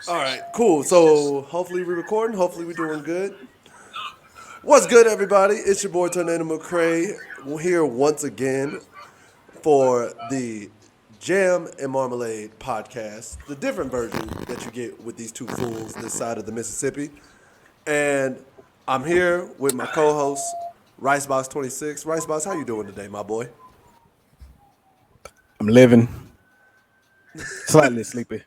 All right, cool. So hopefully we're recording. Hopefully we're doing good. What's good, everybody? It's your boy Tornado McCray here once again for the Jam and Marmalade Podcast, the different version that you get with these two fools this side of the Mississippi. And I'm here with my co-host, Ricebox26. Ricebox, how you doing today, my boy? I'm living, slightly sleepy.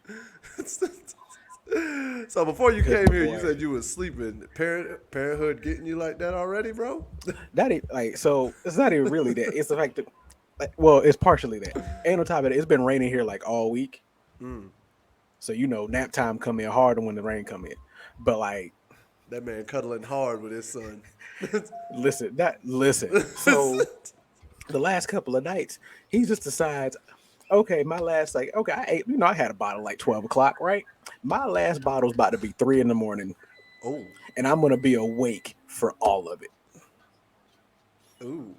So before you came here, you Boy. said you was sleeping. Parenthood getting you like that already, bro? That ain't like so. It's not even really that. It's the fact that, well, it's partially that. And on top of it, it's been raining here like all week. So nap time come in harder when the rain come in. But like, That man cuddling hard with his son. listen. So the last couple of nights, he just decides, okay, I ate. I had a bottle like 12 o'clock, right? My last bottle's about to be 3 a.m, Oh, and I'm gonna be awake for all of it. ooh.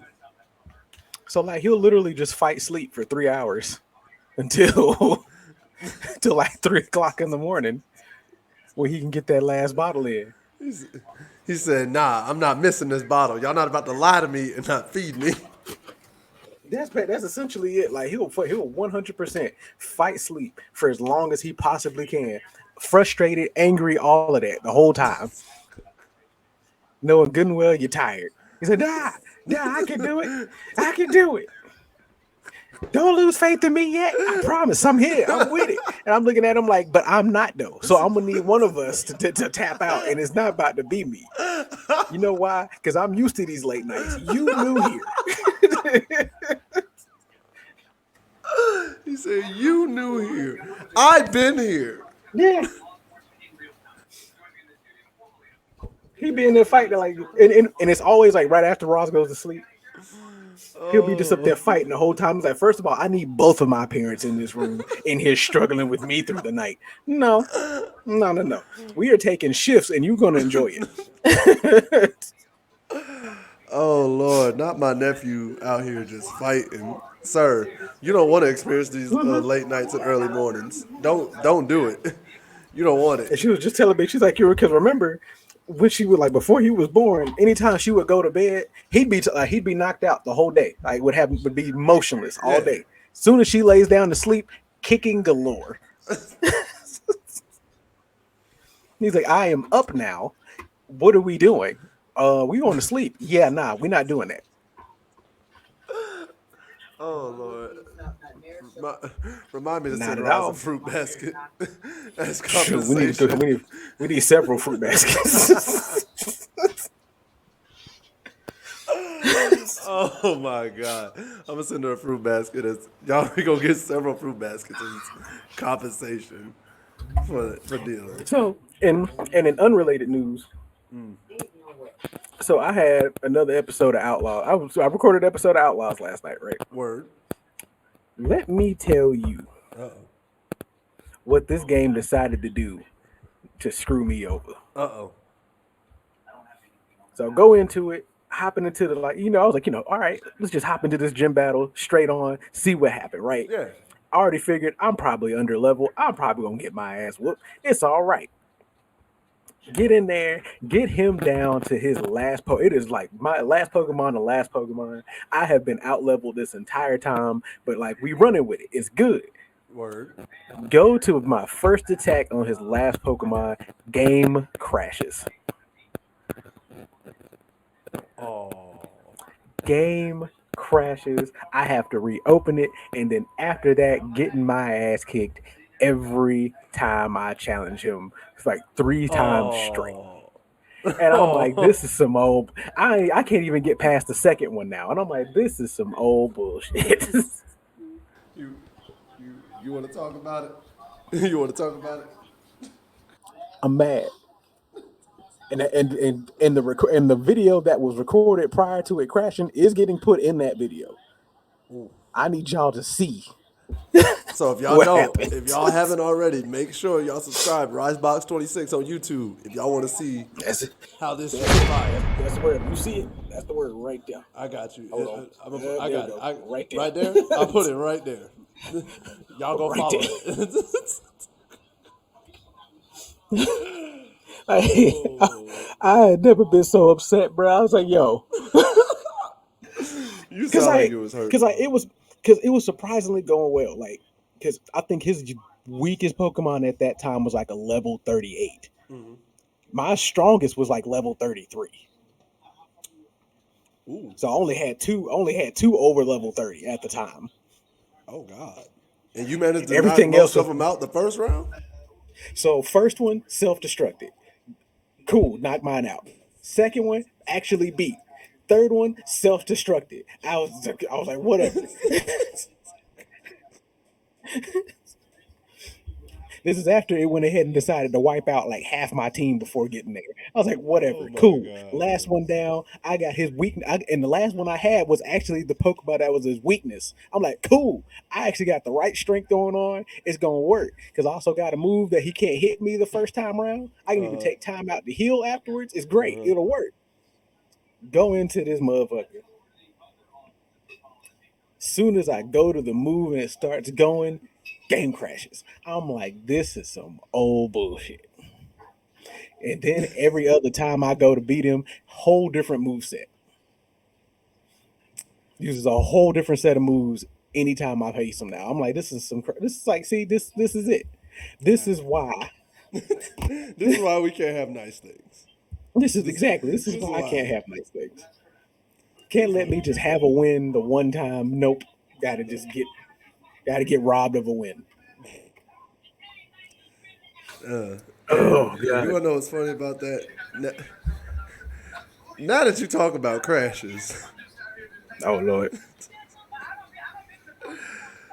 So like he'll literally just fight sleep for 3 hours until till like 3 o'clock in the morning, where he can get that last bottle in. He said, "Nah, I'm not missing this bottle. Y'all not about to lie to me and not feed me." That's essentially it. Like he'll 100% fight sleep for as long as he possibly can. Frustrated, angry, all of that the whole time, knowing good and well you're tired. He said, "Nah, I can do it. I can do it. Don't lose faith in me yet. I promise. I'm here. I'm with it." And I'm looking at him like, but I'm not though. So I'm gonna need one of us to tap out, and it's not about to be me. You know why? Because I'm used to these late nights. You new here. He said, "You new here. I've been here." Yeah. He be in there fighting like, and it's always like right after Ross goes to sleep. He'll be just up there fighting the whole time. He's like, first of all, I need both of my parents in this room in here struggling with me through the night. No. We are taking shifts, and you're gonna enjoy it. Oh Lord, not my nephew out here just fighting, sir. You don't want to experience these late nights and early mornings. Don't do it. You don't want And it. she was just telling me, she's like, because remember when she would, like, before he was born, anytime she would go to bed, he'd be knocked out the whole day. Like would be motionless all Yeah. day. Soon as she lays down to sleep, kicking galore. He's like, I am up now. What are we doing? We going to sleep? Yeah, nah, we're not doing that. Oh Lord. Remind me to Not send at around some all. fruit basket as Shoot, compensation. we need several fruit baskets. Oh my God. I'm gonna send her a fruit basket as y'all we gonna get several fruit baskets as compensation for dealing. So, and in unrelated news, so I had another episode of Outlaw. I recorded an episode of Outlaws last night, right? Word. Let me tell you Uh-oh. what this game decided to do to screw me over. Uh-oh. So go into it, hopping into the I was like, all right, let's just hop into this gym battle straight on, see what happened, right? Yeah. I already figured I'm probably under level. I'm probably gonna get my ass whooped. It's all right. Get in there, get him down to his last It is like my last Pokemon, the last Pokemon. I have been out leveled this entire time, but like we running with it. It's good. Word. Go to my first attack on his last Pokemon. Game crashes. Oh. Game crashes. I have to reopen it, and then after that, getting my ass kicked every time I challenge him. It's like 3 times straight. And I'm like, this is some old. I can't even get past the second one now. And I'm like, this is some old bullshit. You want to talk about it? You want to talk about it? I'm mad. And the video that was recorded prior to it crashing is getting put in that video. I need y'all to see. So if y'all What don't, happened? if y'all haven't already, make sure y'all subscribe. Risebox26 on YouTube if y'all want to see That's it. how this shit is fire. That's the word. You see it? That's the word right there. I got you. Hold on. I There got you it. go. Right there. Right there? I'll put it right there. Y'all go Right follow there. it. Like, I had never been so upset, bro. I was like, yo, You because sound like it was hurt. it was surprisingly going well. Like, because I think his weakest Pokemon at that time was like a level 38. Mhm. My strongest was like level 33. Ooh. So I only had two over level 30 at the time. Oh God. And you managed to knock Everything else most of was them out the first round? so first one self-destructed. Cool, knock mine out. Second one actually beat. Third one self-destructed. I was like, whatever. This is after it went ahead and decided to wipe out like half my team before getting there. I was like, Oh whatever, my cool. God, Last bro. one down. I got his weakness, and the last one I had was actually the Pokemon that was his weakness. I'm like, cool. I actually got the right strength going on. It's gonna work because I also got a move that he can't hit me the first time around. I can even Uh-huh. take time out to heal afterwards. It's great. Uh-huh. It'll work. Go into this motherfucker. Soon as I go to the move and it starts going, game crashes. I'm like, this is some old bullshit. And then every other time I go to beat him, whole different move set. Uses a whole different set of moves anytime I face him now. I'm like, this is like, see, this is it. This is why. This is why we can't have nice things. This is This is why I why. can't have nice things. Can't let me just have a win the one time. Nope. Gotta get robbed of a win. Hey, Oh you god. wanna know what's funny about that? Now that you talk about crashes, Oh lord.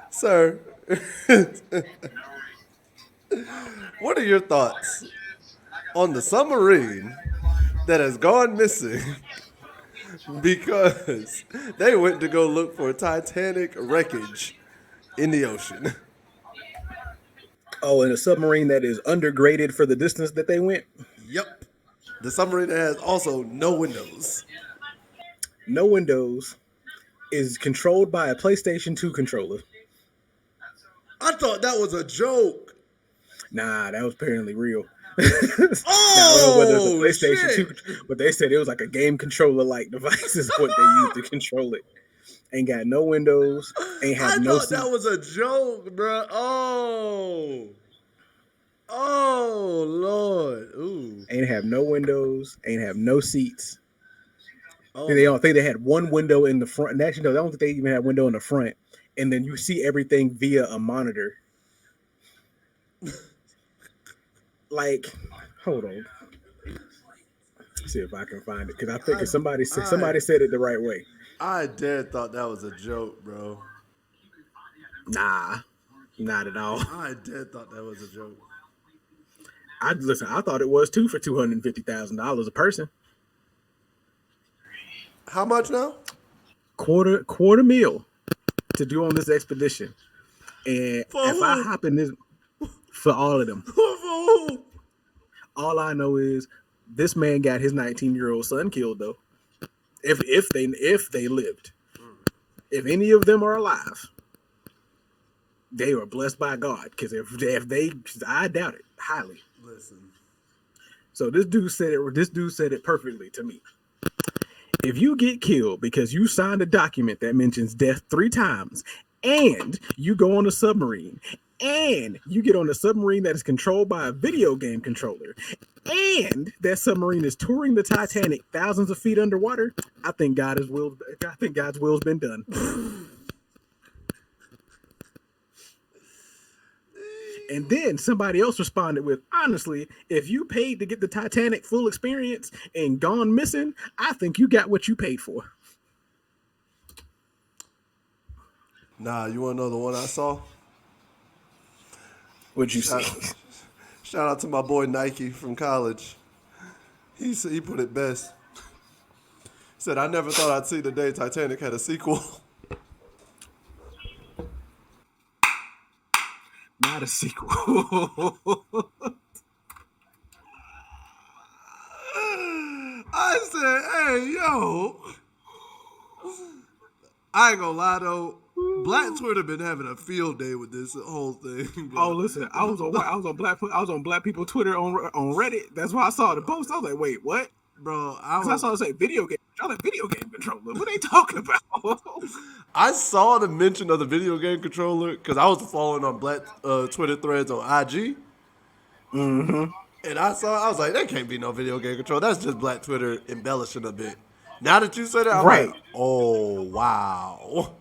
sir, what are your thoughts on the submarine that has gone missing because they went to go look for Titanic wreckage in the ocean? Oh, and a submarine that is undergraded for the distance that they went. Yep. The submarine that has also no windows. No windows. Is controlled by a PlayStation 2 controller. I thought that was a joke. Nah, that was apparently real. Now I don't know whether it's a Oh PlayStation 2, shit! but they said it was like a game controller like device is what they used to control it. Ain't got no windows, ain't have I no thought that was seats, a joke, bro. Oh Lord. Ooh. ain't have no windows, ain't have no seats. Oh They my. don't think they had one window in the front. And actually, no, I don't think they even had a window in the front. And then you see everything via a monitor. Like, hold on. See if I can find it because I think I I somebody said it the right way. I dead thought that was a joke, bro. Nah, not at all. I dead thought that was a joke. I listen. I thought it was too for $250,000 a person. How much now? Quarter meal to do on this expedition. And For if I who? hop in this for all of them, For who? all I know is this man got his 19-year-old son killed though. If they lived, if any of them are alive, they were blessed by God. Because if they, I doubt it highly. Listen. So this dude said it. This dude said it perfectly to me. If you get killed because you signed a document that mentions death 3 times, and you go on a submarine, and you get on a submarine that is controlled by a video game controller, and that submarine is touring the Titanic thousands of feet underwater, I think God's will's been done. And then somebody else responded with, honestly, if you paid to get the Titanic full experience and gone missing, I think you got what you paid for. Nah, you wanna know the one I saw? What'd you see? Shout, shout out to my boy Nike from college. He put it best. Said I never thought I'd see the day Titanic had a sequel. Not a sequel. I said, hey, yo. I ain't gonna lie though. Black Twitter been having a field day with this whole thing. Bro. Oh, listen, I was on Black people Twitter on Reddit. That's why I saw the post. I was like, wait, what? Bro, I saw it say video game. I was like, video game controller. What are they talking about? I saw the mention of the video game controller because I was following on Black Twitter threads on IG. Mm-hmm. And I was like, there can't be no video game controller. That's just Black Twitter embellishing a bit. Now that you said that, I'm Right. like, oh, wow.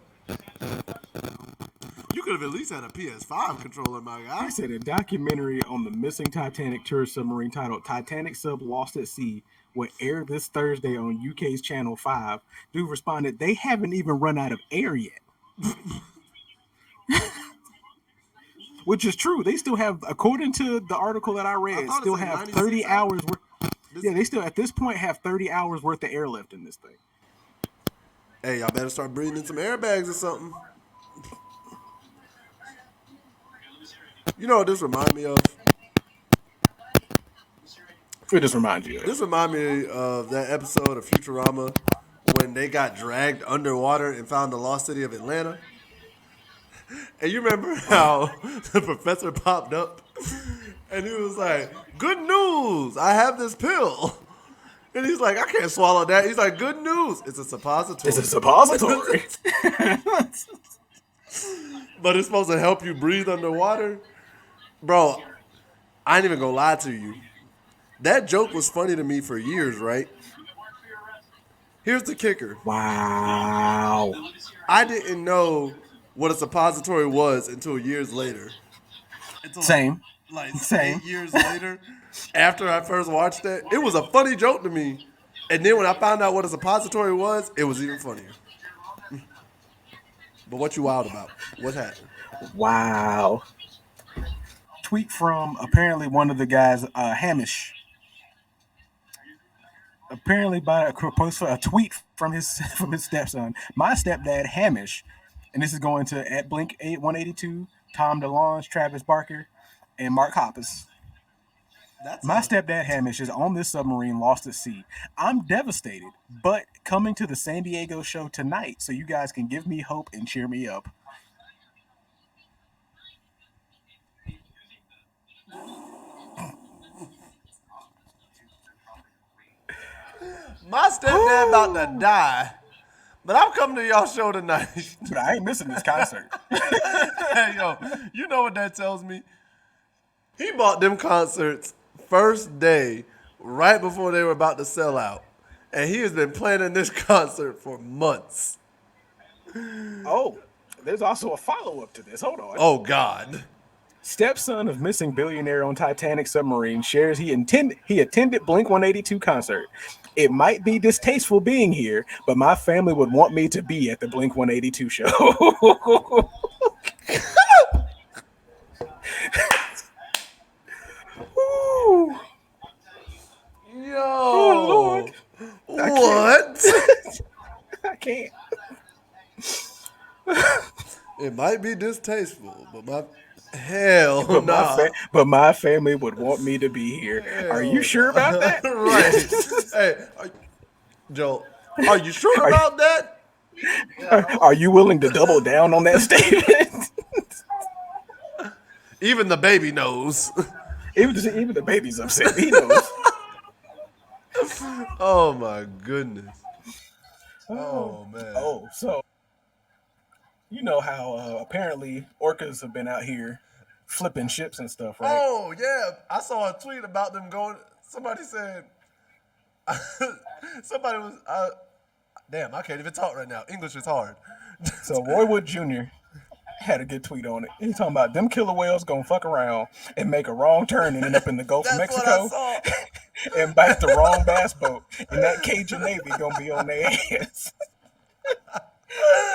You could have at least had a PS5 controller, my guy. I said a documentary on the missing Titanic tourist submarine titled Titanic Sub Lost at Sea will air this Thursday on UK's Channel 5. Dude responded, they haven't even run out of air yet. Which is true. They still have, according to the article that I read, still have 30 hours worth. Yeah, they still at this point have 30 hours worth of airlift in this thing. Hey, y'all better start breathing in some airbags or something. You know what this remind me of? It just reminds you. This remind me of that episode of Futurama when they got dragged underwater and found the lost city of Atlanta. And you remember how the professor popped up and he was like, good news, I have this pill. And he's like, I can't swallow that. He's like, good news, it's a suppository. It's a suppository. But it's supposed to help you breathe underwater. Bro, I ain't even gonna lie to you. That joke was funny to me for years, right? Here's the kicker. Wow. I didn't know what a suppository was until years later. Same. Like Same. 8 years later, after I first watched that, it was a funny joke to me. And then when I found out what a suppository was, it was even funnier. But what you wild about? What happened? Wow. Tweet from apparently one of the guys, Hamish. Apparently by a tweet from his stepson. My stepdad Hamish, and this is going to at Blink 182, Tom DeLonge, Travis Barker, and Mark Hoppus. My stepdad Hamish is on this submarine lost at sea. I'm devastated, but coming to the San Diego show tonight so you guys can give me hope and cheer me up. My stepdad about to die, but I'm coming to y'all show tonight. But I ain't missing this concert. Hey, yo, you know what that tells me? He bought them concerts first day, right before they were about to sell out. And he has been planning this concert for months. Oh, there's also a follow-up to this. Hold on. Oh, God. Stepson of missing billionaire on Titanic submarine shares he attended Blink 182 concert. It might be distasteful being here, but my family would want me to be at the Blink 182 show. Yo. Oh, Lord. What? I can't. It might be distasteful, but hell nah. But my family would want me to be here. Are you sure about that? Right. Hey, Joe, are you sure about that? Are you willing to double down on that statement? Even the baby knows. Even the baby's upset. He knows. Oh my goodness. Oh man. Oh, so you know how apparently orcas have been out here flipping ships and stuff, right? Oh yeah, I saw a tweet about them going. Somebody said. Somebody was. Damn, I can't even talk right now. English is hard. So Roy Wood Jr. had a good tweet on it. He's talking about them killer whales gonna fuck around and make a wrong turn and end up in the Gulf of Mexico and bite the wrong bass boat. And that Cajun Navy gonna be on their ass.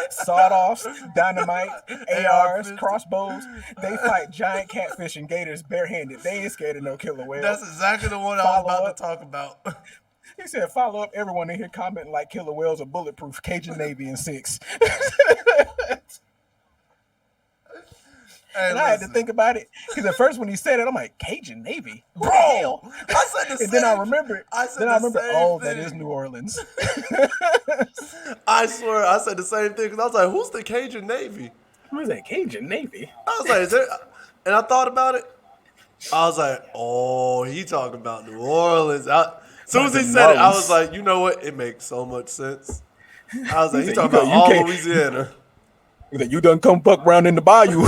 Sawed-offs, dynamite, ARs, crossbows. They fight giant catfish and gators barehanded. They ain't scared of no killer whales. That's exactly the one I was about to talk about. He said, follow up, everyone in here commenting like killer whales are bulletproof. Cajun Navy in 6. And I had to think about it because at first when he said it, I'm like, Cajun Navy, Bro, hell. I said the And same. then I remember. I said Then the I remember. same Oh, thing. that is New Orleans. I swear, I said the same thing because I was like, "Who's the Cajun Navy?" What is that? Cajun Navy. I was like, "Is there?" And I thought about it. I was like, "Oh, he talking about New Orleans." As soon as he said it, I was like, "You know what? It makes so much sense." I was like, "He talking about all Louisiana." That you done come fuck around in the bayou.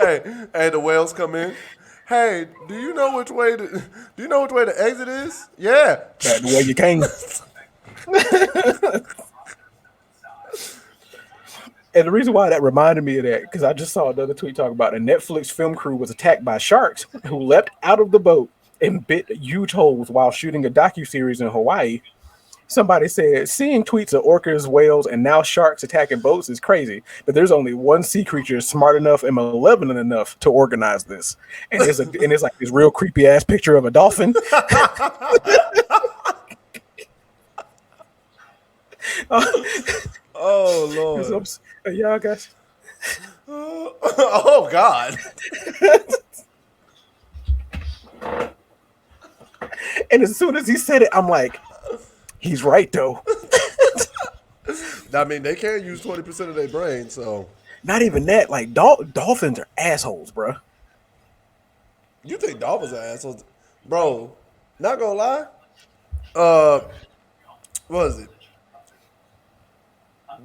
hey, the whales come in. Hey, do you know which way the exit is? Yeah. That's the way you came. And the reason why that reminded me of that, because I just saw another tweet talking about a Netflix film crew was attacked by sharks who leapt out of the boat and bit huge holes while shooting a docuseries in Hawaii. Somebody said, seeing tweets of orcas, whales, and now sharks attacking boats is crazy, but there's only one sea creature smart enough and malevolent enough to organize this. And it's like this real creepy ass picture of a dolphin. Oh Lord. Yeah, guys. Oh God. And as soon as he said it, I'm like, he's right though. I mean, they can't use 20% of their brain, so. Not even that. Like dolphins are assholes, bro. You think dolphins are assholes, bro? Not gonna lie. What is it?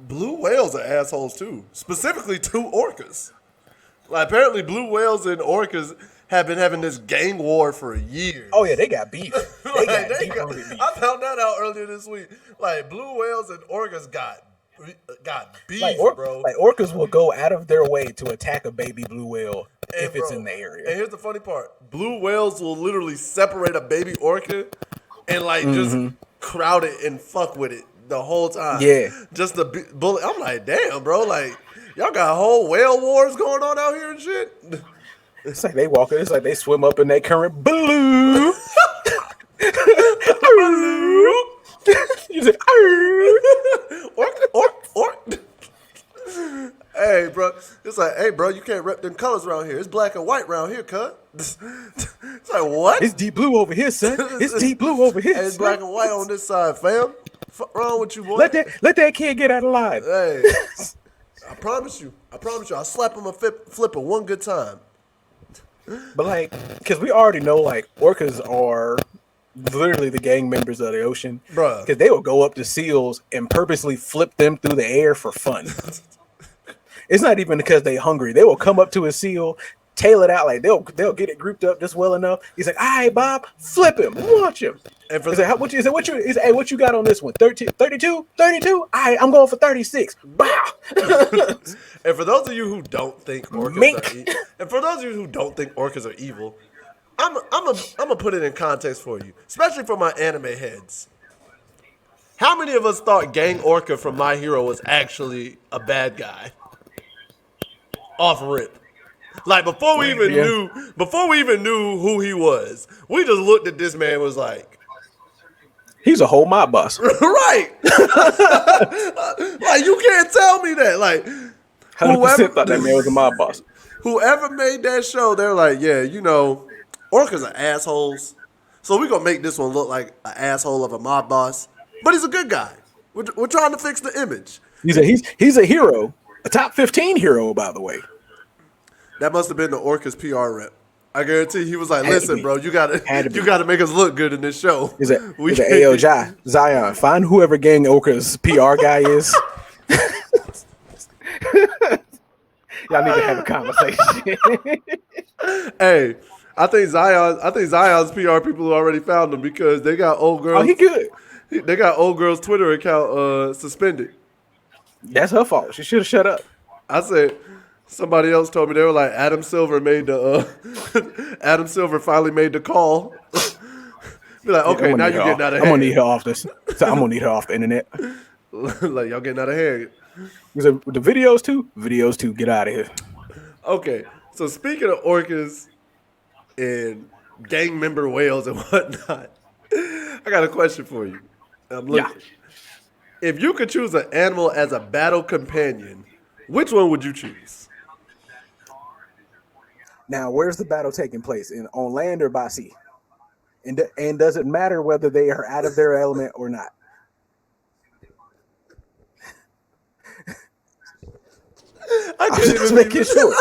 Blue whales are assholes too. Specifically, two orcas. Like apparently, blue whales and orcas have been having this gang war for years. Oh yeah, they got beef. They got beef. I found that out earlier this week. Like blue whales and orcas got beef, bro. Like orcas will go out of their way to attack a baby blue whale if it's in the area. And here's the funny part: blue whales will literally separate a baby orca and like just crowd it and fuck with it the whole time. Yeah, just the bullet. I'm like, damn, bro. Like y'all got whole whale wars going on out here and shit. It's like they walk. It's like they swim up in that current blue. You say, orc. Hey, bro. It's like, hey, bro, you can't rep them colors around here. It's black and white around here, cut. It's like, what? It's deep blue over here, son. It's deep blue over here. Hey, it's black and white on this side, fam. Fuck wrong with you, boy? Let that kid get out of line. Hey, I promise you. I'll slap him a flipper one good time. But like, because we already know, like, orcas are literally the gang members of the ocean, bruh. Because they will go up to seals and purposely flip them through the air for fun. It's not even because they're hungry. They will come up to a seal, tail it out, like they'll get it grouped up just well enough. He's like, all right, Bob, flip him, watch him. And for what you got on this one? 32? 32? All right, I'm going for 36. Wow. And for those of you who don't think orcas are evil, I'm gonna put it in context for you, especially for my anime heads. How many of us thought Gang Orca from My Hero was actually a bad guy? Off rip. Like before we even knew who he was, we just looked at this man and was like, he's a whole mob boss. Right. Like you can't tell me that. Like 100% thought that man was a mob boss. Whoever made that show, they're like, yeah, you know, orcas are assholes. So we're gonna make this one look like an asshole of a mob boss. But he's a good guy. We're trying to fix the image. He's a hero. A top 15 hero, by the way. That must have been the Orca's PR rep. I guarantee he was like, "Listen, bro, you gotta make us look good in this show." He's like, Zion, find whoever Gang Orca's PR guy is. Y'all need to have a conversation. Hey, I think Zion's PR people already found him because they got old girls. Oh, he good. They got old girl's Twitter account suspended. That's her fault. She should have shut up. I said, somebody else told me they were like, Adam Silver finally made the call. Be like, okay, now you're getting out of hand. I'm gonna need her off this. So I'm gonna need her off the internet. Like y'all getting out of hand. The videos too. Get out of here. Okay, so speaking of orcas and gang member whales and whatnot, I got a question for you. I'm looking. Yeah. If you could choose an animal as a battle companion, which one would you choose? Now, where's the battle taking place? On land or by sea? And does it matter whether they are out of their element or not? I I'm can't just even making sure.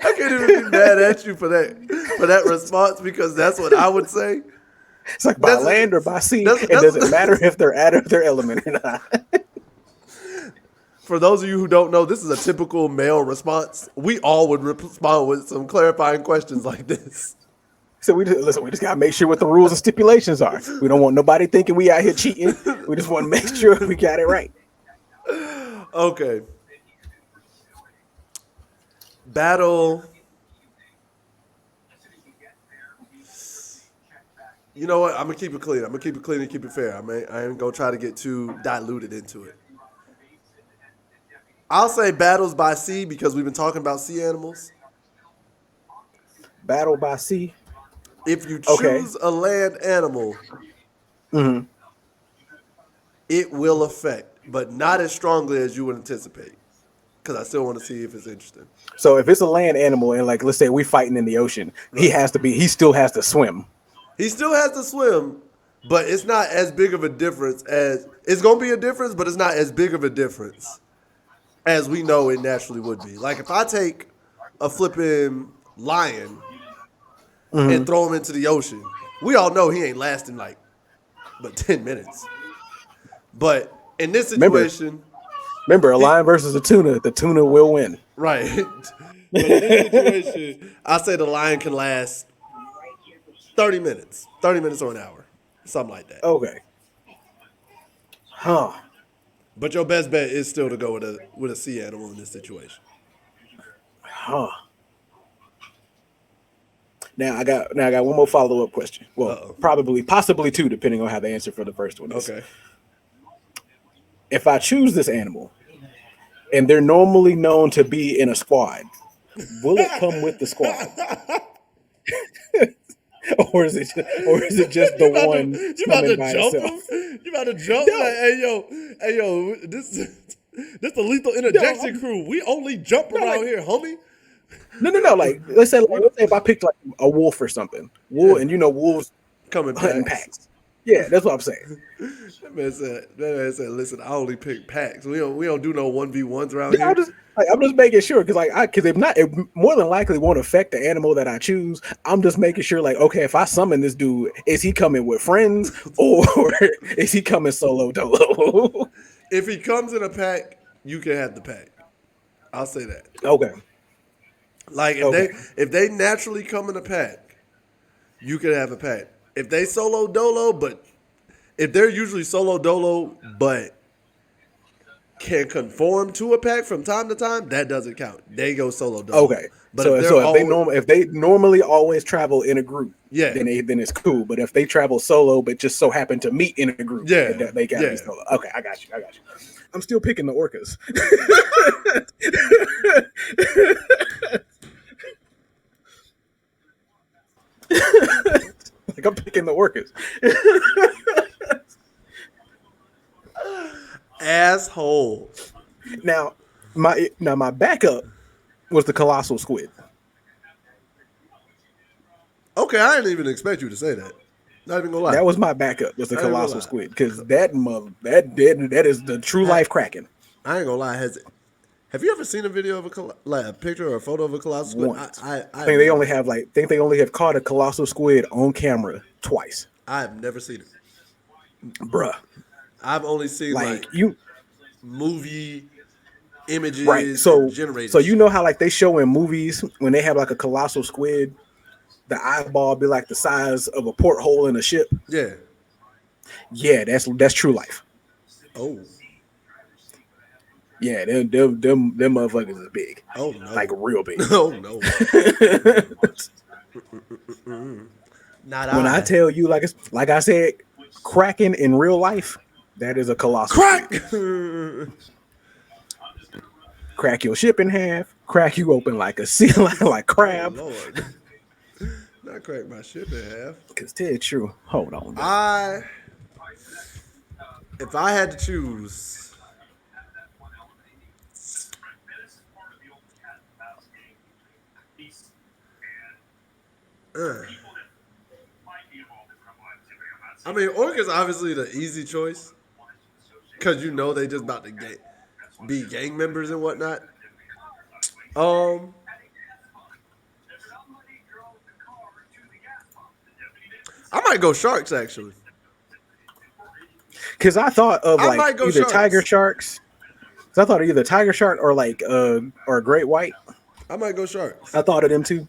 I can't even be mad at you for that response because that's what I would say. It's like by land or by sea, that's- and does it matter if they're out of their element or not? For those of you who don't know, this is a typical male response. We all would respond with some clarifying questions like this. So we just gotta make sure what the rules and stipulations are. We don't want nobody thinking we out here cheating. We just want to make sure we got it right. Okay. Battle. You know what? I'm gonna keep it clean. I'm gonna keep it clean and keep it fair. I ain't gonna try to get too diluted into it. I'll say battles by sea because we've been talking about sea animals. Battle by sea. If you Okay. choose a land animal, it will affect, but not as strongly as you would anticipate. Because I still want to see if it's interesting. So if it's a land animal and like let's say we fighting in the ocean, he still has to swim. He still has to swim, but it's not as big of a difference as it's gonna be a difference, but it's not as big of a difference as we know it naturally would be. Like if I take a flipping lion and throw him into the ocean, we all know he ain't lasting like but 10 minutes. But in this situation, Remember, a lion versus a tuna, the tuna will win. right. But in this situation, I say the lion can last 30 minutes. 30 minutes or an hour. Something like that. Okay. Huh. But your best bet is still to go with a sea animal in this situation. Huh. Now I got one more follow up question. Well, possibly two, depending on how the answer for the first one is. Okay. If I choose this animal, and they're normally known to be in a squad, will it come with the squad? or is it just the one You about to coming by jump itself? him? You about to jump? No. Like, hey yo, this the lethal interjection crew. We only jump around here, homie. No. Like let's say if I picked like a wolf or something, and wolves Coming hunting packs. packs. Yeah, that's what I'm saying. That man said, listen, I only pick packs. We don't do no 1v1s around Yeah, here. I'm just making sure because if not, it more than likely won't affect the animal that I choose. I'm just making sure like, okay, if I summon this dude, is he coming with friends or is he coming solo dolo? If he comes in a pack, you can have the pack. I'll say that. Okay. Like if they naturally come in a pack, you can have a pack. If they solo dolo, but if they're usually solo dolo, but can conform to a pack from time to time, that doesn't count. They go solo dolo. Okay. But So if if they normally always travel in a group, Yeah. then it's cool. But if they travel solo, but just so happen to meet in a group, Yeah. they gotta be solo. Okay, I got you. I'm still picking the orcas. Like I'm picking the orcas. asshole. Now my backup was the colossal squid. Okay, I didn't even expect you to say that. Not even gonna lie. That was my backup, was the I ain't gonna colossal lie. squid, because that is the true life kraken. I ain't gonna lie. Have you ever seen a video of a picture or a photo of a colossal squid? Once. I think they only have caught a colossal squid on camera twice. I've never seen it. Bruh. I've only seen like movie images, right. So generated. So you know how like they show in movies when they have like a colossal squid, the eyeball be like the size of a porthole in a ship. Yeah. Yeah, that's true life. Oh. Yeah, them motherfuckers is big. Oh no. Like real big. Oh no. Not When I tell you, like I said, Kraken in real life, that is a colossal crack. squid. Crack your ship in half, crack you open like a sea like crab. Oh, Lord. Not crack my ship in half. Cause tell you true. Hold on. If I had to choose, I mean, orca's obviously the easy choice because you know they just about to be gang members and whatnot. Um, I might go sharks actually. Because I thought of I like might go either tiger sharks. sharks. So I thought of either tiger shark or like or a great white. I might go sharks. I thought of them too.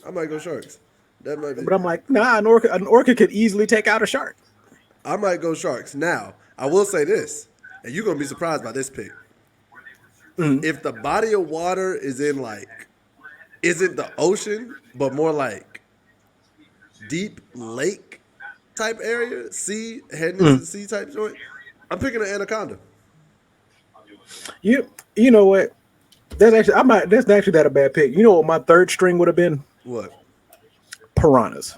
I might go sharks. That might be. But I'm like, nah, an orca could easily take out a shark. I might go sharks. Now, I will say this, and you're gonna be surprised by this pick. If the body of water is in like, isn't the ocean, but more like deep lake type area, sea, heading into the sea type joint, I'm picking an anaconda. You know what? That's actually not a bad pick. You know what my third string would have been? What? Piranhas.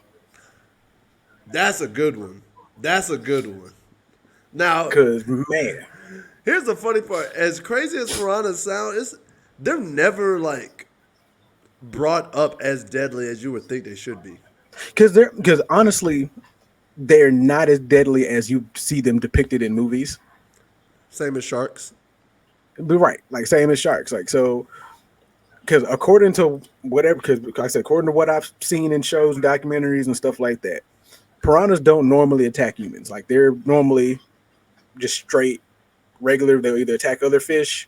That's a good one. That's a good one. Now, Cause man, here's the funny part. As crazy as piranhas sound, they're never like brought up as deadly as you would think they should be. because honestly, they're not as deadly as you see them depicted in movies. Same as sharks. But right, like same as sharks. Like so, because according to whatever, because like I said, according to what I've seen in shows and documentaries and stuff like that, piranhas don't normally attack humans. Like they're normally just straight regular. They'll either attack other fish,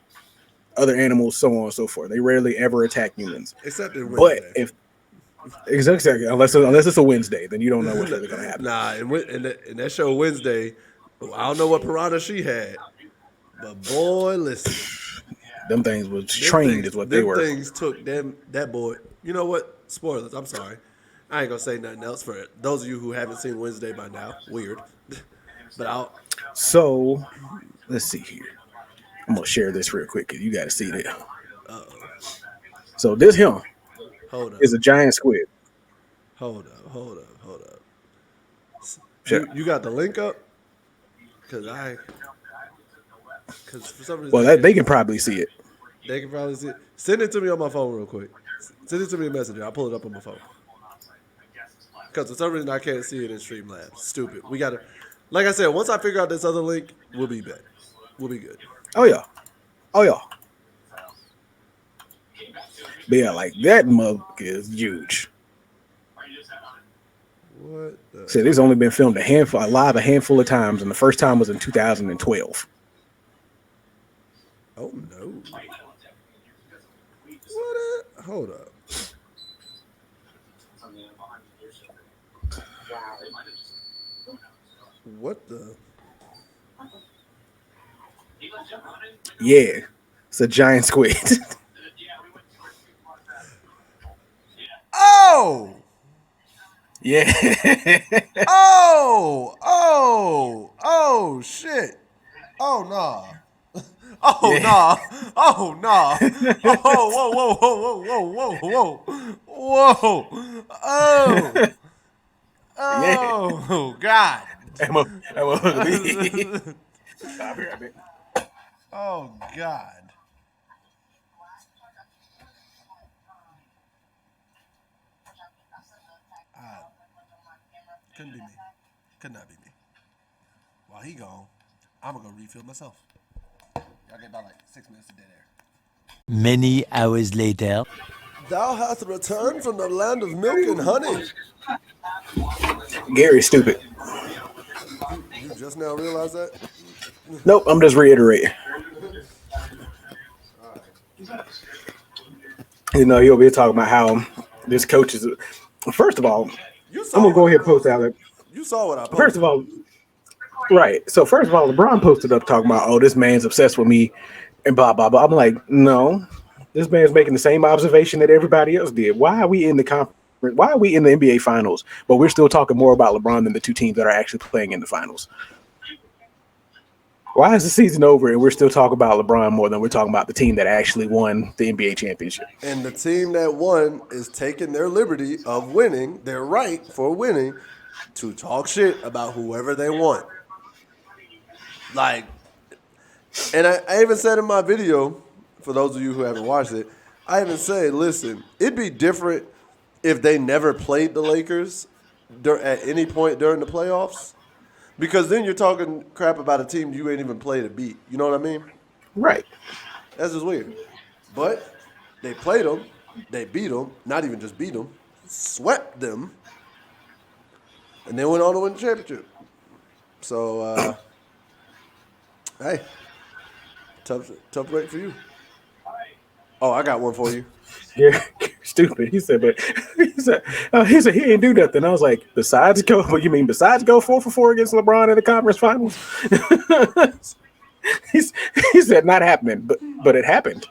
other animals, so on and so forth. They rarely ever attack humans. Except in But Wednesday. if exactly unless it's a Wednesday, then you don't know what's really gonna happen. Nah, in that show Wednesday, I don't know what piranha she had, but boy, listen, Them things was trained, is what they were. Them things took that boy. You know what? Spoilers. I'm sorry. I ain't gonna say nothing else for those of you who haven't seen Wednesday by now. Weird, but I'll. So let's see here. I'm gonna share this real quick because you got to see that. So this him Hold up. is a giant squid. Hold up. Sure. You got the link up? Because for some reason Well, they can probably see it. they can probably see it. Send it to me on my phone real quick. Send it to me in Messenger. I'll pull it up on my phone. Because for some reason I can't see it in Streamlabs. Stupid. We gotta, like I said, once I figure out this other link, we'll be back. We'll be good. Oh yeah. But yeah, like that mug is huge. What? Said it's only been filmed a handful of times, and the first time was in 2012. Oh no. What? Hold up. What the? Yeah, it's a giant squid. Oh! Yeah. Oh, shit. Oh, nah. Oh, Yeah. nah. Oh, nah. Whoa. Oh. Yeah. Oh, God. Stop here a bit. Oh, God. Couldn't be me. Could not be me. While he gone, I'm going to go refill myself. Y'all get about like 6 minutes of dead air. Many hours later. Thou hast returned from the land of milk and honey. Gary's stupid. You just now realize that? Nope, I'm just reiterating. You know, he'll be talking about how this coach is. First of all, I'm gonna go ahead and post out it. You saw what I posted. First of all, right. So first of all, LeBron posted up talking about, oh, this man's obsessed with me and blah blah blah. I'm like, no, this man's making the same observation that everybody else did. Why are we in the conference? Why are we in the NBA finals, but we're still talking more about LeBron than the two teams that are actually playing in the finals? Why is the season over and we're still talking about LeBron more than we're talking about the team that actually won the NBA championship? And the team that won is taking their liberty of winning, their right for winning, to talk shit about whoever they want. Like, and I even said in my video, for those of you who haven't watched it, I even said, listen, it'd be different if they never played the Lakers at any point during the playoffs, because then you're talking crap about a team you ain't even played to beat. You know what I mean? Right. That's just weird. But they played them, they beat them, not even just beat them, swept them, and then went on to win the championship. So, hey, tough break for you. Oh, I got one for you. Yeah, stupid. He said he ain't do nothing. I was like, besides go 4-for-4 against LeBron in the conference finals. he said not happening, but it happened.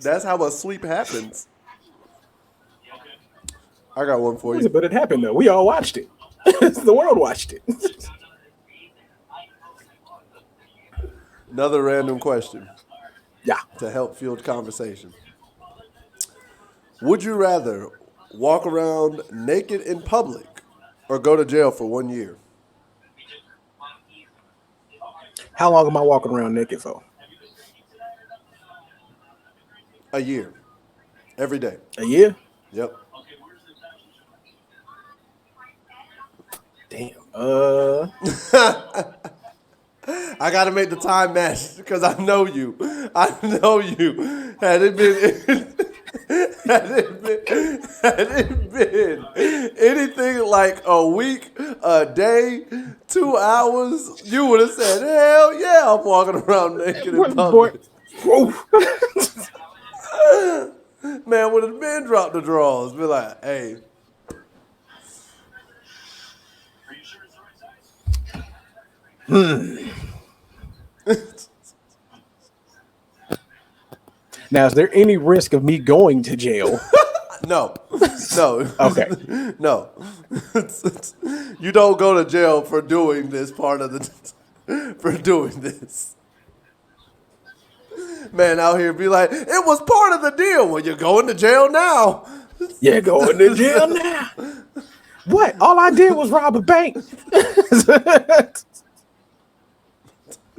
That's how a sweep happens. I got one for you. But it happened though. We all watched it. The world watched it. Another random question. Yeah. To help field conversation. Would you rather walk around naked in public or go to jail for 1 year? How long am I walking around naked for? A year. Every day. A year? Yep. Damn. I gotta make the time match because I know you. Had it been anything like a week, a day, 2 hours, you would have said, "Hell yeah, I'm walking around naked in public." Man would have been dropped the drawers. Be like, "Hey." Now, is there any risk of me going to jail? No. Okay. No. You don't go to jail for doing this for doing this. Man out here be like, it was part of the deal. Well, you're going to jail now. Yeah, going to jail now. What? All I did was rob a bank.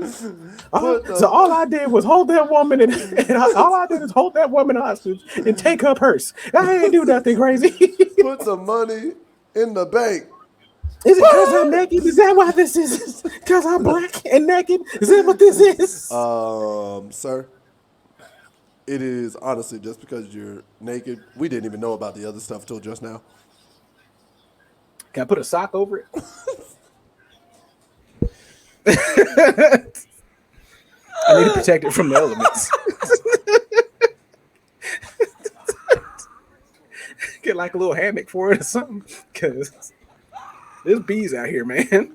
So all I did was hold that woman and all I did is hold that woman hostage and take her purse. I ain't do nothing crazy. Put some money in the bank. Is it because I'm naked? Is that why this is? Because I'm black and naked? Is that what this is? Sir, it is honestly just because you're naked. We didn't even know about the other stuff till just now. Can I put a sock over it? I need to protect it from the elements. Get like a little hammock for it or something. Because there's bees out here, man.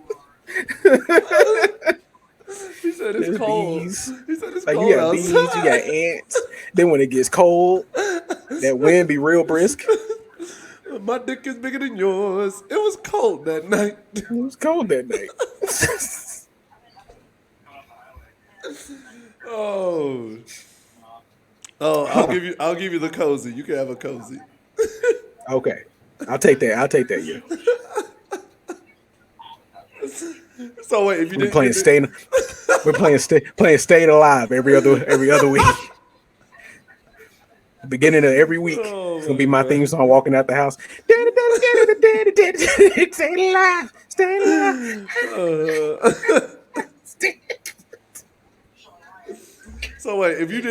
He said it's cold. Bees. He said it's like cold you got outside. bees, you got ants. Then when it gets cold, that wind be real brisk. My dick is bigger than yours. It was cold that night. It was cold that night. Oh, I'll give you the cozy. You can have a cozy. Okay, I'll take that. Yeah. So wait, if you We're didn't playing get Staying Alive every other week. The beginning of every week, it's gonna be my theme song walking out the house. Staying alive, staying alive. So wait, if you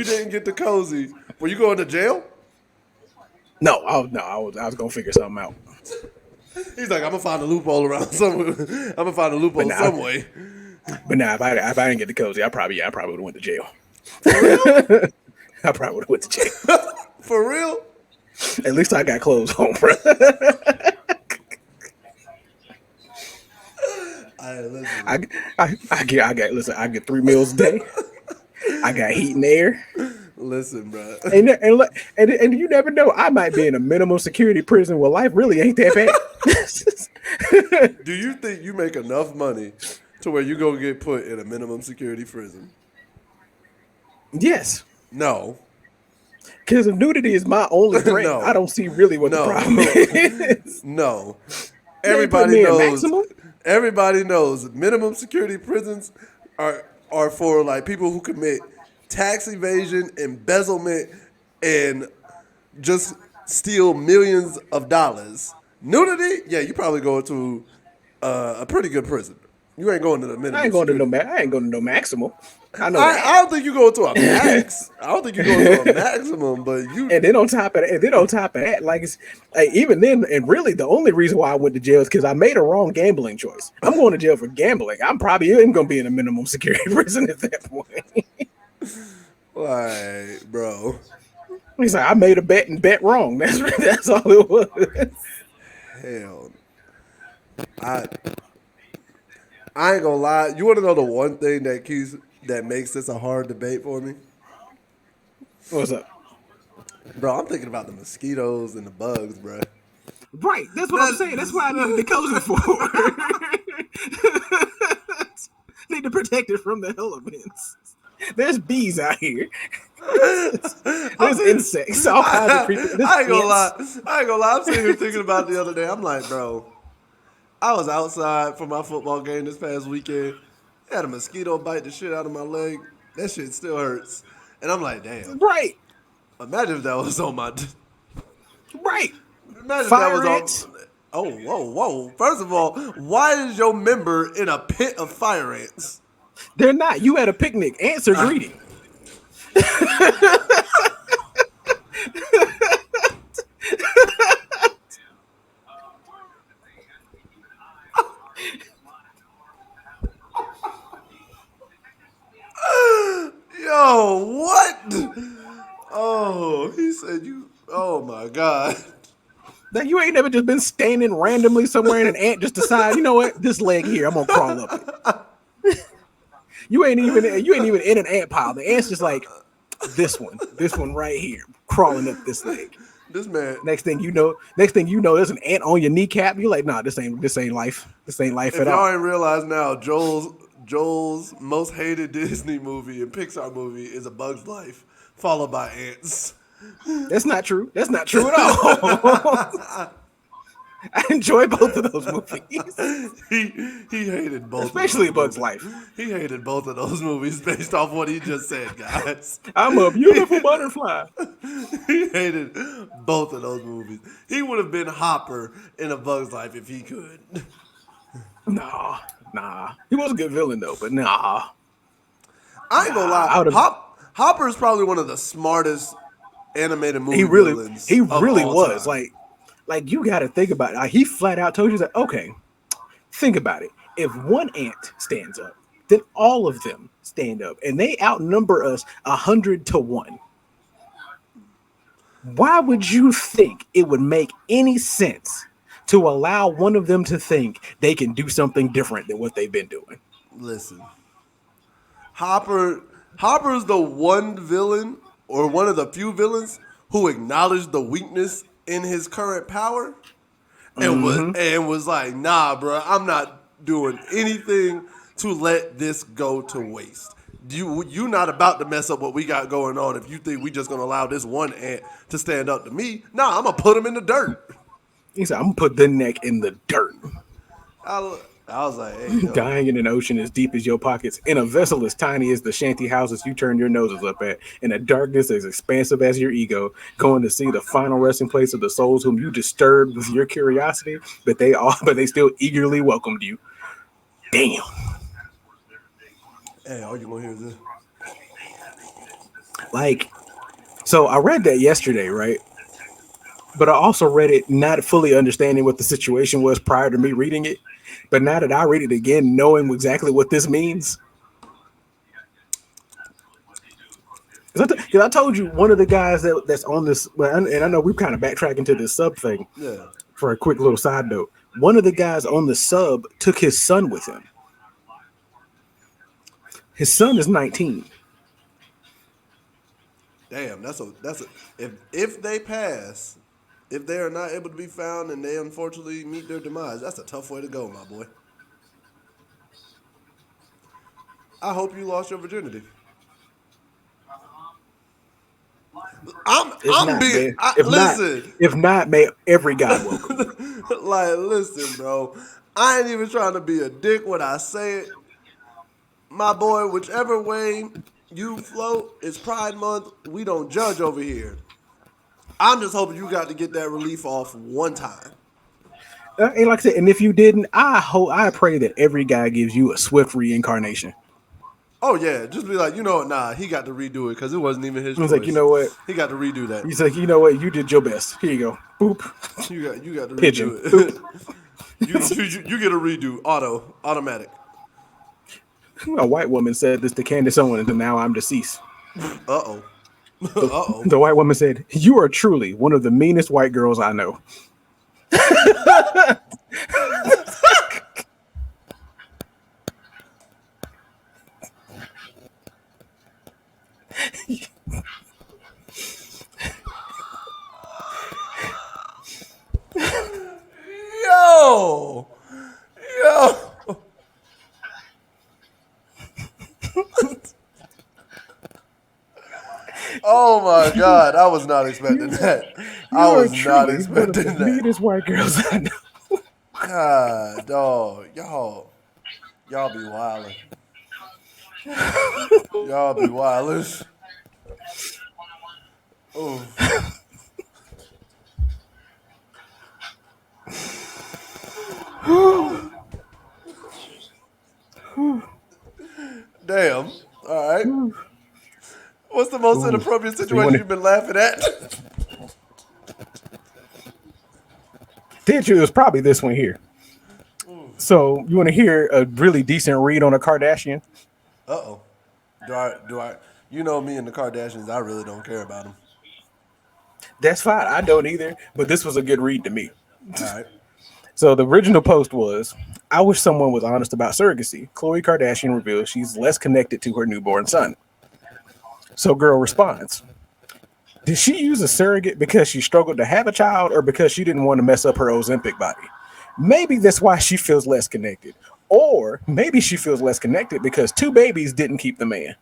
didn't get the cozy, were you going to jail? No, I was gonna figure something out. He's like, I'm gonna find a loophole around some way. But nah, if I didn't get the cozy, I probably would have went to jail. I probably would have went to jail. For real? At least I got clothes on, bro. I get 3 meals a day. I got heat and air. Listen, bro. And you never know. I might be in a minimum security prison where life really ain't that bad. Do you think you make enough money to where you gonna get put in a minimum security prison? Yes. No. Because if nudity is my only threat, I don't see really what the problem is. No. Everybody knows minimum security prisons are for like people who commit tax evasion, embezzlement, and just steal millions of dollars. Nudity? Yeah, you probably go to a pretty good prison. You ain't going to the minimum. I ain't going to no maximum. I know I that. don't think you go to a max. I don't think you go to a maximum, but you. And then on top of that, like even then, and really the only reason why I went to jail is because I made a wrong gambling choice. I'm going to jail for gambling. I'm probably even going to be in a minimum security prison at that point. Like, bro. He's like, I made a bet and bet wrong. That's all it was. Hell. I ain't gonna lie. You want to know the one thing that makes this a hard debate for me? What's up? Bro, I'm thinking about the mosquitoes and the bugs, bro. Right, that's what I'm saying. That's why I needed the cozy for. Need to protect it from the elements. There's bees out here. There's insects. All kinds of creatures. I ain't gonna lie. I'm sitting here thinking about it the other day. I'm like, bro, I was outside for my football game this past weekend. I had a mosquito bite the shit out of my leg. That shit still hurts. And I'm like, damn. Right. Imagine if that was on my... Right. Imagine Fire if that was ants. on... Oh, whoa. First of all, why is your member in a pit of fire ants? They're not. You at a picnic. Ants are greedy. Yo, what? Oh, he said you... Oh, my God. That you ain't never just been standing randomly somewhere and an ant just decide, you know what, this leg here, I'm gonna crawl up it. You ain't even in an ant pile. The ant's just like this one right here, crawling up this leg. This man. Next thing you know, there's an ant on your kneecap. You're like, nah, this ain't life. This ain't life If at y'all all. ain't realized now, Joel's most hated Disney movie and Pixar movie is A Bug's Life, followed by Ants. That's not true. That's not true at all. I enjoy both of those movies. He hated both. Especially of those Bug's movies. Life. He hated both of those movies based off what he just said, guys. I'm a beautiful butterfly. He hated both of those movies. He would have been Hopper in A Bug's Life if he could. Nah. He was a good villain though, but nah. I ain't gonna lie. Hopper is probably one of the smartest animated movie villains. He really was. Time. Like you got to think about it. Like, he flat out told you that. Okay, think about it. If one ant stands up, then all of them stand up, and they outnumber us 100-1. Why would you think it would make any sense to allow one of them to think they can do something different than what they've been doing? Listen, Hopper's the one villain, or one of the few villains, who acknowledged the weakness in his current power and was like, nah, bro, I'm not doing anything to let this go to waste. You not about to mess up what we got going on if you think we just going to allow this one ant to stand up to me. Nah, I'm going to put him in the dirt. He said, I'm going to put the neck in the dirt. I was like, hey, yo. Dying in an ocean as deep as your pockets, in a vessel as tiny as the shanty houses you turn your noses up at, in a darkness as expansive as your ego, going to see the final resting place of the souls whom you disturbed with your curiosity, but they still eagerly welcomed you. Damn. Hey, all you want to hear is this. Like, so I read that yesterday, right? But I also read it not fully understanding what the situation was prior to me reading it. But now that I read it again, knowing exactly what this means, because I told you one of the guys that's on this, and I know we're kind of backtracking to this sub thing. Yeah. For a quick little side note, one of the guys on the sub took his son with him. His son is 19. Damn, if they pass, if they are not able to be found and they unfortunately meet their demise, that's a tough way to go, my boy. I hope you lost your virginity. If not, may every guy welcome. Like, listen, bro. I ain't even trying to be a dick when I say it. My boy, whichever way You float. It's Pride Month. We don't judge over here. I'm just hoping you got to get that relief off one time. And like I said, and if you didn't, I pray that every guy gives you a swift reincarnation. Oh yeah, just be like, you know what? Nah, he got to redo it because it wasn't even his choice. It's like, you know what? He got to redo that. He's like, you know what? You did your best. Here you go. Boop. You got to Pigeon. redo it. you get a redo, automatic. A white woman said this to Candace Owens, and now I'm deceased. Uh oh. The white woman said, "You are truly one of the meanest white girls I know." Yo. Oh my God, I was not expecting that. I was not expecting one of the meanest white girls I know. God, dog, y'all be wildin'. Y'all be wildin'. Oh. Damn. All right. What's the most inappropriate situation you've been laughing at? Did you? It was probably this one here. So you want to hear a really decent read on a Kardashian? Uh-oh. Do I? You know me and the Kardashians, I really don't care about them. That's fine. I don't either. But this was a good read to me. All right. So the original post was, I wish someone was honest about surrogacy. Khloe Kardashian reveals she's less connected to her newborn son. So girl responds, did she use a surrogate because she struggled to have a child or because she didn't want to mess up her Ozempic body? Maybe that's why she feels less connected. Or maybe she feels less connected because 2 babies didn't keep the man.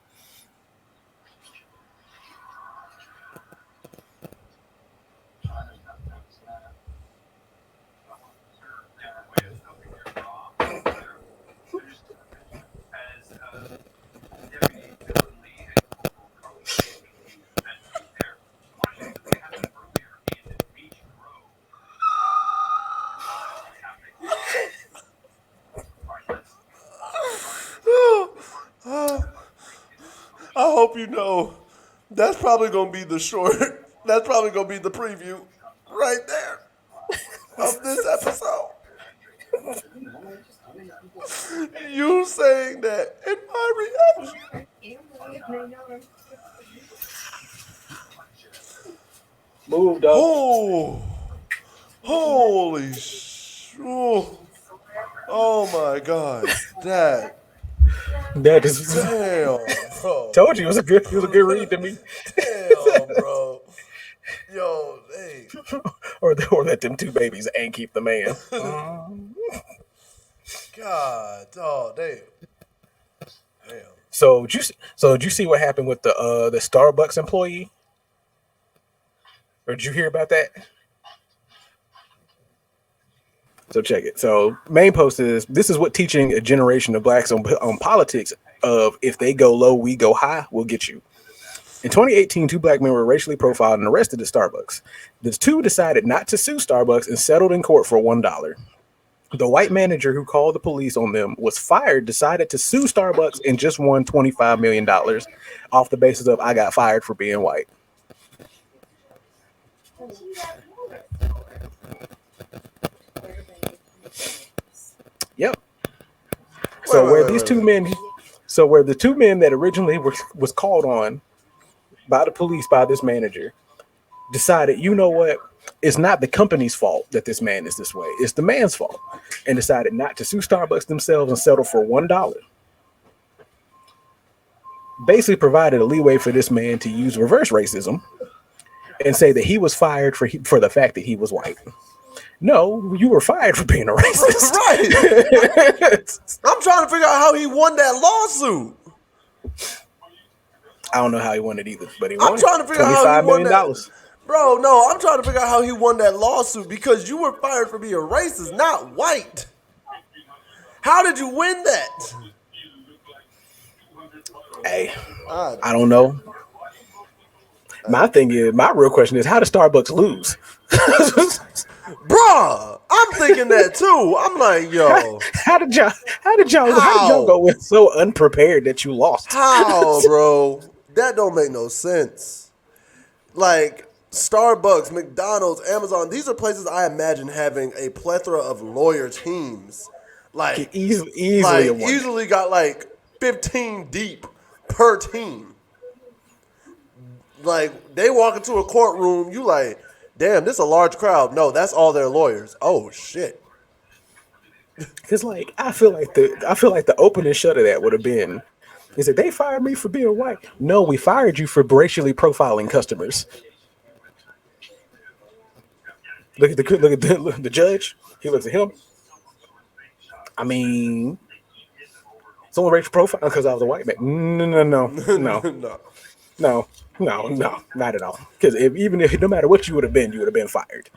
I hope you know that's probably going to be the short. That's probably going to be the preview right there of this episode. You saying that in my reaction. Move, dog. Oh, holy oh my God, that is damn, bro. Told you it was a good read to me. Damn, bro. Yo, hey. or that them 2 babies ain't keep the man. God, oh damn. So did you see what happened with the Starbucks employee? Or did you hear about that? So check it. So main post is, this is what teaching a generation of blacks on politics of if they go low, we go high, will get you. In 2018, 2 black men were racially profiled and arrested at Starbucks. The 2 decided not to sue Starbucks and settled in court for $1. The white manager who called the police on them was fired, decided to sue Starbucks, and just won $25 million off the basis of, I got fired for being white. Yep. So where the 2 men that originally was called on by the police by this manager decided, you know what? It's not the company's fault that this man is this way. It's the man's fault, and decided not to sue Starbucks themselves and settle for $1. Basically provided a leeway for this man to use reverse racism and say that he was fired for the fact that he was white. No, you were fired for being a racist. Right. I'm trying to figure out how he won that lawsuit. I don't know how he won it either, but he won. I'm trying to figure out how he won that. Bro, no, I'm trying to figure out how he won that lawsuit because you were fired for being racist, not white. How did you win that? Hey, I, I don't know. My thing is, my real question is, how does Starbucks lose? bruh, I'm thinking that too. I'm like, yo, How did y'all? How did y'all go how? in so unprepared that you lost? How, bro? That don't make no sense. Like Starbucks, McDonald's, Amazon, these are places I imagine having a plethora of lawyer teams. Like, Easily a like wonder. easily got like 15 deep per team. Like they walk into a courtroom, you like, damn, this is a large crowd. No, that's all their lawyers. Oh shit. Cause like I feel like the open and shut of that would have been is that they fired me for being white. No, we fired you for racially profiling customers. Look at the judge. He looks at him. I mean, someone racial profile because I was a white man. No. No, not at all. Because even if no matter what you would have been fired.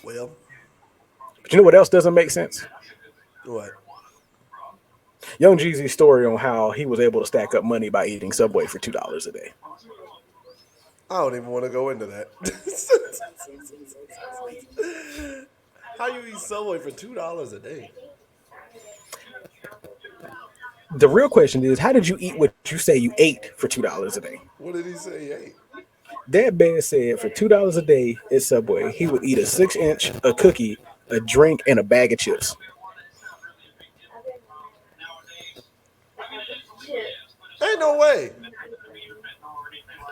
Well, But you know what else doesn't make sense? what? Young Jeezy's story on how he was able to stack up money by eating Subway for $2 a day. I don't even want to go into that. How you eat Subway for $2 a day? The real question is, how did you eat what you say you ate for $2 a day? What did he say he ate? That man said for $2 a day at Subway, he would eat a 6-inch, a cookie, a drink, and a bag of chips. Ain't no way.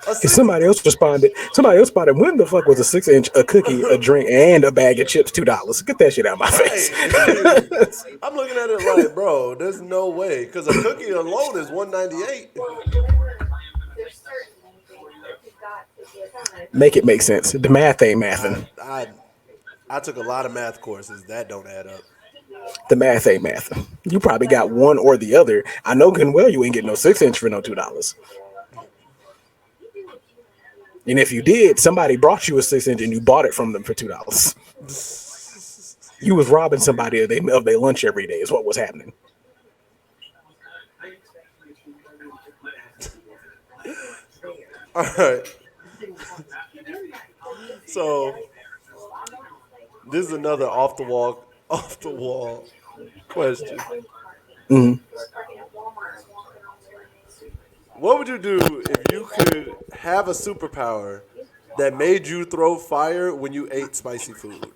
And somebody else responded, when the fuck was a 6-inch, a cookie, a drink, and a bag of chips $2? Get that shit out of my face. Hey, I'm looking at it like, bro, there's no way. Because a cookie alone is $1.98. Make it make sense. The math ain't mathing. I took a lot of math courses. That don't add up. The math ain't mathing. You probably got one or the other. I know good and well you ain't getting no 6-inch for no $2. And if you did, somebody brought you a 6-inch and you bought it from them for $2. You was robbing somebody of their lunch every day is what was happening. All right. So this is another off the wall question. Mm-hmm. What would you do if you could have a superpower that made you throw fire when you ate spicy food?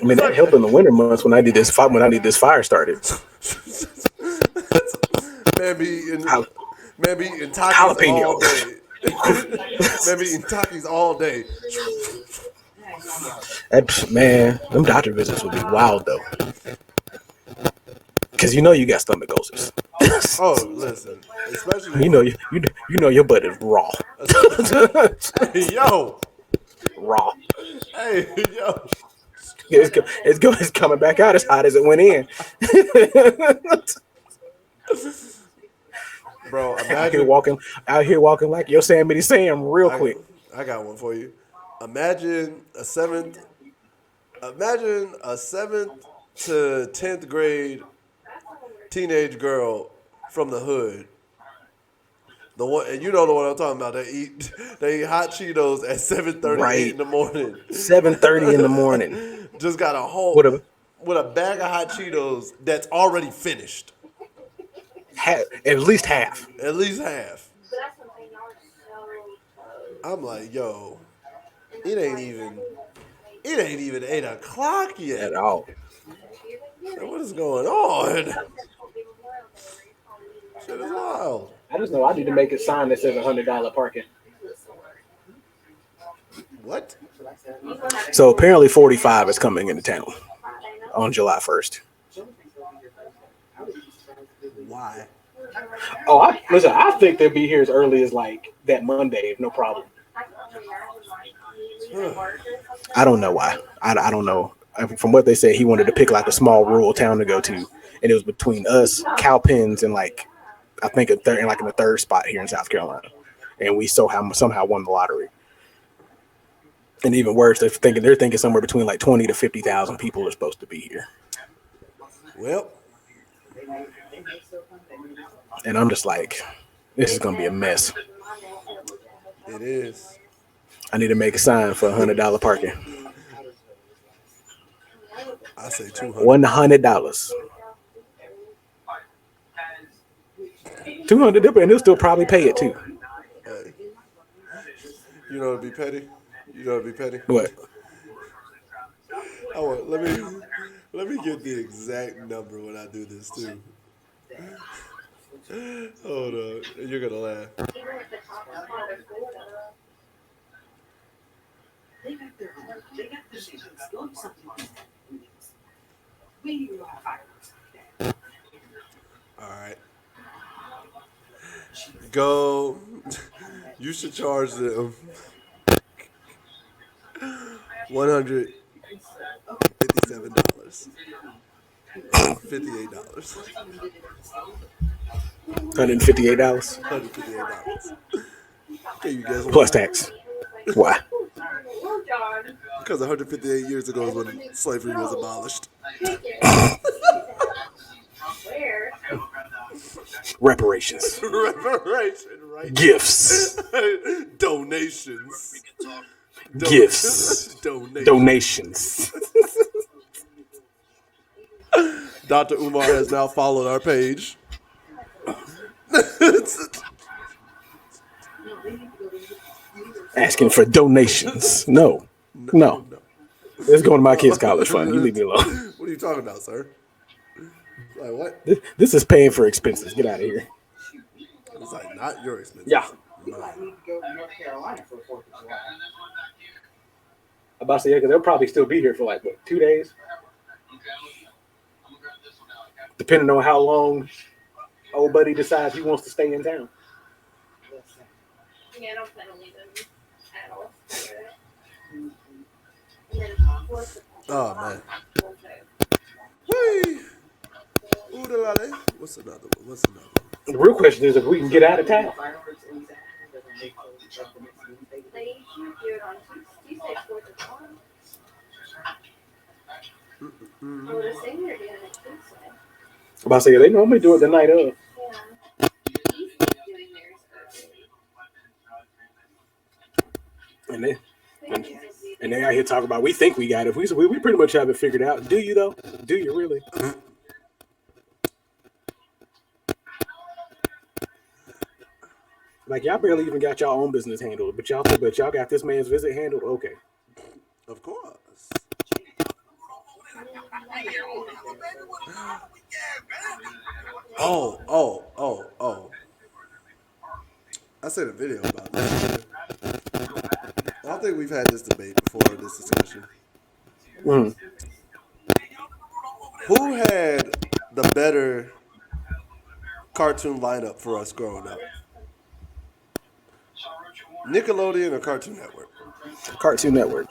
I mean, that helped in the winter months when I did this fire started. Man be eating Takis Jalapeno. all day. Man be eating Takis all day. Man, them doctor visits would be wild though, because you know you got stomach ulcers. Oh, listen, especially You know your butt is raw, yo, raw. hey, yo. It's coming back out as hot as it went in. Bro, out imagine here walking like Yosemite Sam real quick. I got one for you. Imagine a seventh to 10th grade teenage girl from the hood. The one, and you know the one I'm talking about. They eat hot Cheetos at 7:30, Right. 8 in the morning. 7:30 in the morning. Just got a whole with a bag of hot Cheetos that's already finished. At least half. At least half. I'm like, yo, it ain't even 8 o'clock yet. At all. What is going on? Shit is wild. I just know I need to make a sign that says $100 parking. What? So apparently 45 is coming into town on July 1st. Why? Oh, I think they'll be here as early as like that Monday, no problem. I don't know why. I don't know. From what they said, he wanted to pick like a small rural town to go to, and it was between us, Cowpens, and like I think in the third spot here in South Carolina, and we somehow won the lottery. And even worse, they're thinking somewhere between like 20 to 50,000 people are supposed to be here. Well, And I'm just like, this is gonna be a mess. it is. I need to make a sign for $100 parking. I say $200. $100. $200, and they'll still probably pay it too. Hey. You know to be petty. You know to be petty. What? Let me get the exact number when I do this too. Hold on, you're gonna laugh. All right. Go. You should charge them $157. $58. $158 $158. Can you guess plus tax. Why? Because 158 years ago is when slavery was abolished. Reparations. Reparation, right? Gifts. Donations. Gifts. Donations. Dr. Umar has now followed our page. Asking for donations. No. It's going to my kids' college fund. You leave me alone. What are you talking about, sir? Like what? This is paying for expenses. Get out of here. It's like not your expense. Yeah. Mine. I'm about to say, because they'll probably still be here for like, what, 2 days? Depending on how long old buddy decides he wants to stay in town. Yeah, I don't plan on leaving at all. Oh man. Whee! Ooh, la, la. What's another one? The real question is if we can get out of town. They usually do it on Tuesday, 4th of July. Oh, the senior doing it Tuesday. I'm about to say, they normally do it the night of. Yeah. He's doing theirs early. And they out here talking about, we think we got it. We pretty much have it figured out. Do you, though? Do you really? Like, y'all barely even got y'all own business handled, but y'all got this man's visit handled? Okay. Of course. Oh. I said a video about this. I think we've had this debate before, this discussion. Mm. Who had the better cartoon lineup for us growing up? Nickelodeon or Cartoon Network? Cartoon Network.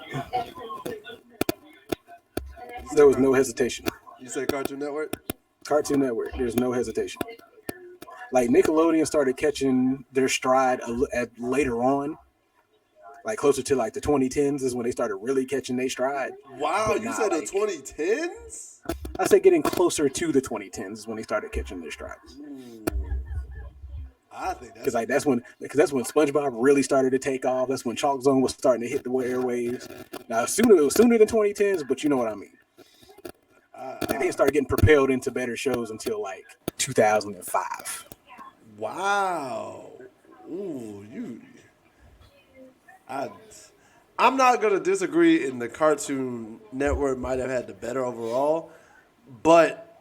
There was no hesitation. You say Cartoon Network? Cartoon Network. There's no hesitation. Like, Nickelodeon started catching their stride later on. Like, closer to, like, the 2010s is when they started really catching their stride. Wow, you said the 2010s? I say getting closer to the 2010s is when they started catching their stride. I think that's that's when SpongeBob really started to take off. That's when Chalk Zone was starting to hit the airwaves. Now, it was sooner than 2010s, but you know what I mean. They didn't start getting propelled into better shows until like 2005. Wow. Ooh, I'm not gonna disagree in the Cartoon Network might have had the better overall, but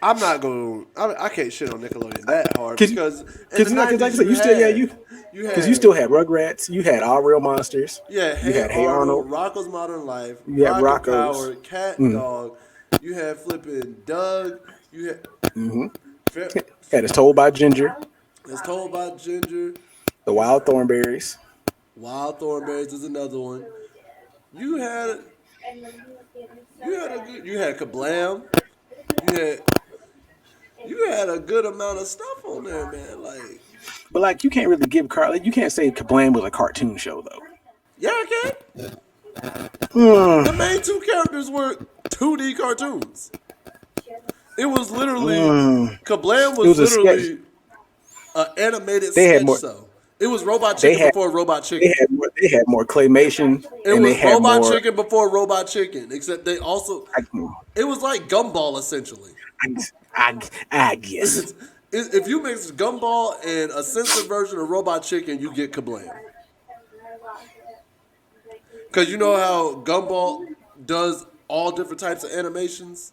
I'm not going. I can't shit on Nickelodeon that hard because you still had Rugrats, you had All Real Monsters, you had Hey Arnold, Rocko's Modern Life, you had Rocket Rocko's Power, Cat Dog, you had flipping Doug, you had had It's Told by Ginger, The Wild Thornberries. Wild Thornberries is another one. You had Kablam. You had a good amount of stuff on there, man. Like, but like you can't really give you can't say Kablam was a cartoon show though. Yeah, I can. The main two characters were 2D cartoons. It was literally Kablam It was a sketch. literally an animated They had sketch more. show. It was Robot They Chicken had. before Robot They Chicken. had more. They had more claymation, It and they was had Robot more. Chicken before Robot Chicken, except they also it was like Gumball essentially. I guess. If you mix Gumball and a censored version of Robot Chicken, you get Kablam. Because you know how Gumball does all different types of animations?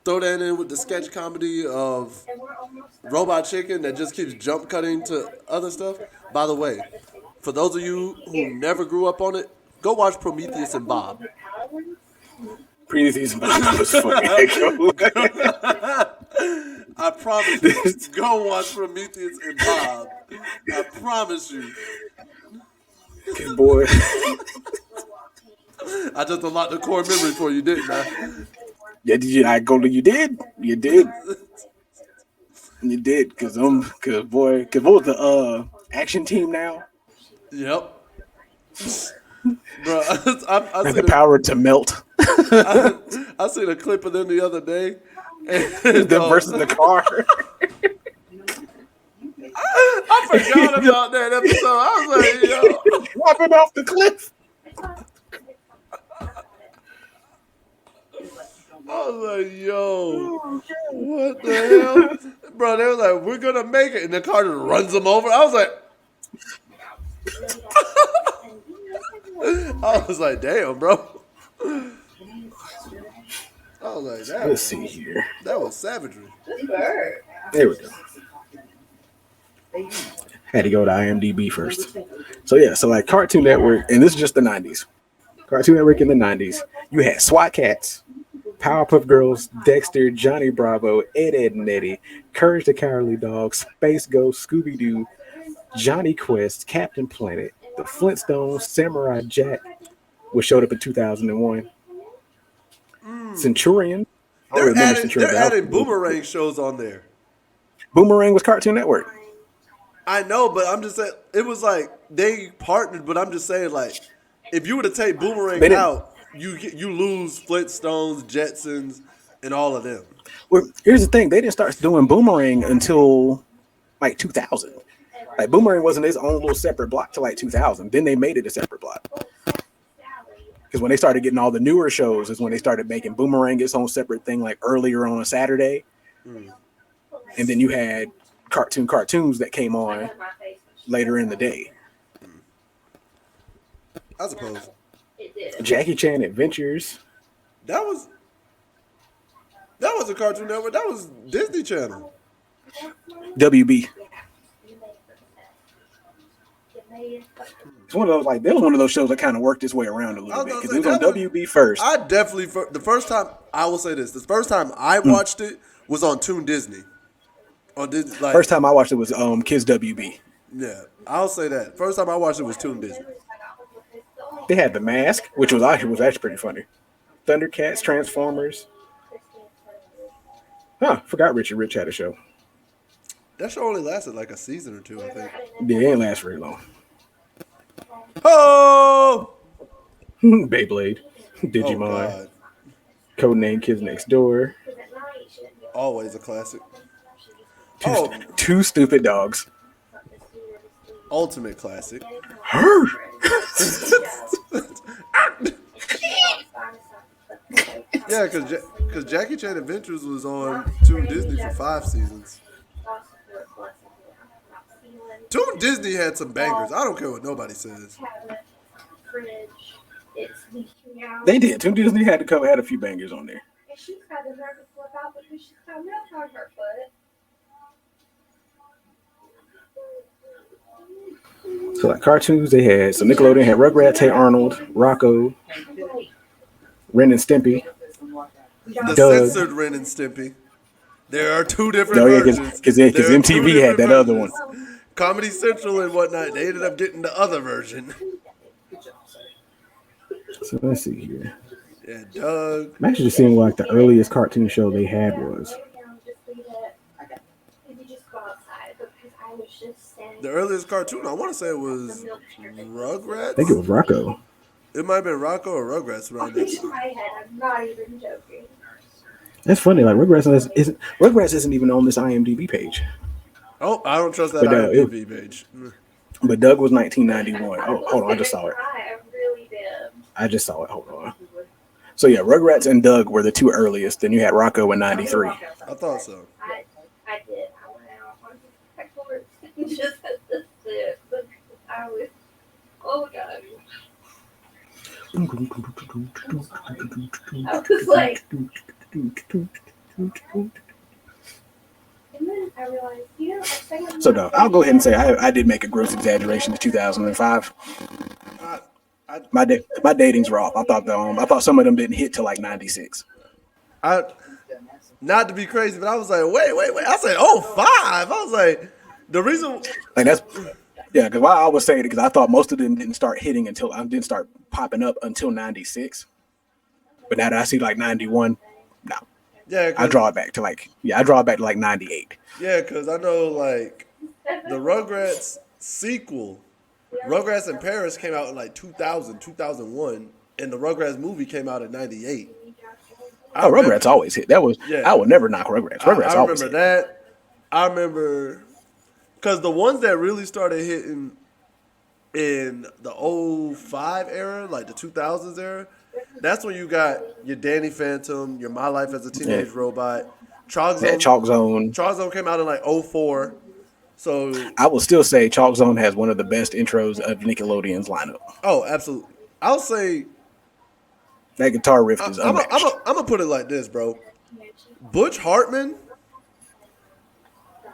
Throw that in with the sketch comedy of Robot Chicken that just keeps jump cutting to other stuff. By the way, for those of you who never grew up on it, go watch Prometheus and Bob. Previous was funny. I promise you, go watch Prometheus and Bob. I promise you. Good boy. I just unlocked the core memory for you, didn't I? Yeah, did you? I go to you did. You did. You did, because boy, because what was the action team now? Yep. Bro, I Had the power to melt. I seen a clip of them the other day. And, Them versus the car. I forgot about that episode. I was like, yo. Dropping off the cliff. I was like, yo, what the hell? Bro, they was like, we're going to make it. And the car just runs them over. I was like, damn, bro. I was like, that Let's see here. That was savagery. There we go. Had to go to IMDb first. So yeah, so like Cartoon Network, and this is just the 90s. Cartoon Network in the 90s. You had SWAT Cats, Powerpuff Girls, Dexter, Johnny Bravo, Ed, Edd and Eddy, Courage the Cowardly Dog, Space Ghost, Scooby-Doo, Johnny Quest, Captain Planet, The Flintstones, Samurai Jack, which showed up in 2001. Centurion. They're adding Boomerang shows on there. Boomerang was Cartoon Network. I know, but I'm just saying, it was like they partnered, but I'm just saying, like, if you were to take Boomerang out, you lose Flintstones, Jetsons, and all of them. Well, here's the thing. They didn't start doing Boomerang until like 2000. Like Boomerang wasn't his own little separate block till like 2000. Then they made it a separate block. Because when they started getting all the newer shows is when they started making Boomerang its own separate thing, like earlier on a Saturday. And then you had cartoons that came on later in the day. I suppose. Jackie Chan Adventures. That was a Cartoon Network. That was Disney Channel. WB. It's one of those that was one of those shows that kind of worked its way around a little bit because it was on WB first. I definitely the first time I will say this. The first time I watched it was on Toon Disney. On Disney, first time I watched it was Kids WB. Yeah, I'll say that. First time I watched it was Toon Disney. They had The Mask, which was actually pretty funny. Thundercats, Transformers. Forgot Richard Rich had a show. That show only lasted like a season or two, I think. Yeah, it didn't last very long. Oh! Beyblade, Digimon, Codename Kids Next Door. Always a classic. Two Stupid Dogs. Ultimate classic. Yeah, because Jackie Chan Adventures was on Toon Disney for 5 seasons. Toon Disney had some bangers. I don't care what nobody says. They did. Toon Disney had a few bangers on there. So like cartoons, they had Nickelodeon had Rugrats, Hey Arnold, Rocco, Ren and Stimpy, The Doug. censored Ren and Stimpy. There are 2 different versions. Because MTV had that other one. Comedy Central and whatnot, they ended up getting the other version. So let's see here. Yeah, Doug. I'm actually just seeing what the earliest cartoon show they had was. The earliest cartoon, I want to say it was Rugrats. I think it was Rocco. It might have been Rocco or Rugrats around that In time. my head, I'm not even joking. That's funny. Like Rugrats isn't even on this IMDb page. Oh, I don't trust that But IMDb page. but Doug was 1991. Oh, hold on, I just saw it. I really did. I just saw it. Hold on. So yeah, Rugrats and Doug were the two earliest. Then you had Rocco in '93. I thought so. I did. I went out on Explorer and just had to sit. But I was, oh god. I was like, and then I realized, So no, I'll go ahead and say I did make a gross exaggeration to 2005. My datings were off. I thought some of them didn't hit till like 96. Not to be crazy, but I was like, wait. I said, oh, 5. I was like, the reason. Like that's yeah, because why I was saying it because I thought most of them didn't start hitting until I didn't start popping up until 96. But now that I see like 91, no. Yeah, I draw it back to like 98. Yeah, because I know like the Rugrats sequel, Rugrats in Paris came out in like 2000, 2001, and the Rugrats movie came out in 98. Oh, Rugrats always hit. That was I would never knock Rugrats. Rugrats I always remember hit. that. I remember because the ones that really started hitting in the 05 era, like the 2000s era, that's when you got your Danny Phantom, your My Life as a Teenage Robot, Chalk Zone. Chalk Zone. Chalk Zone came out in like 04. So I will still say Chalk Zone has one of the best intros of Nickelodeon's lineup. Oh, absolutely. I'll say that guitar riff is I'm unmatched. gonna put it like this, bro. Butch Hartman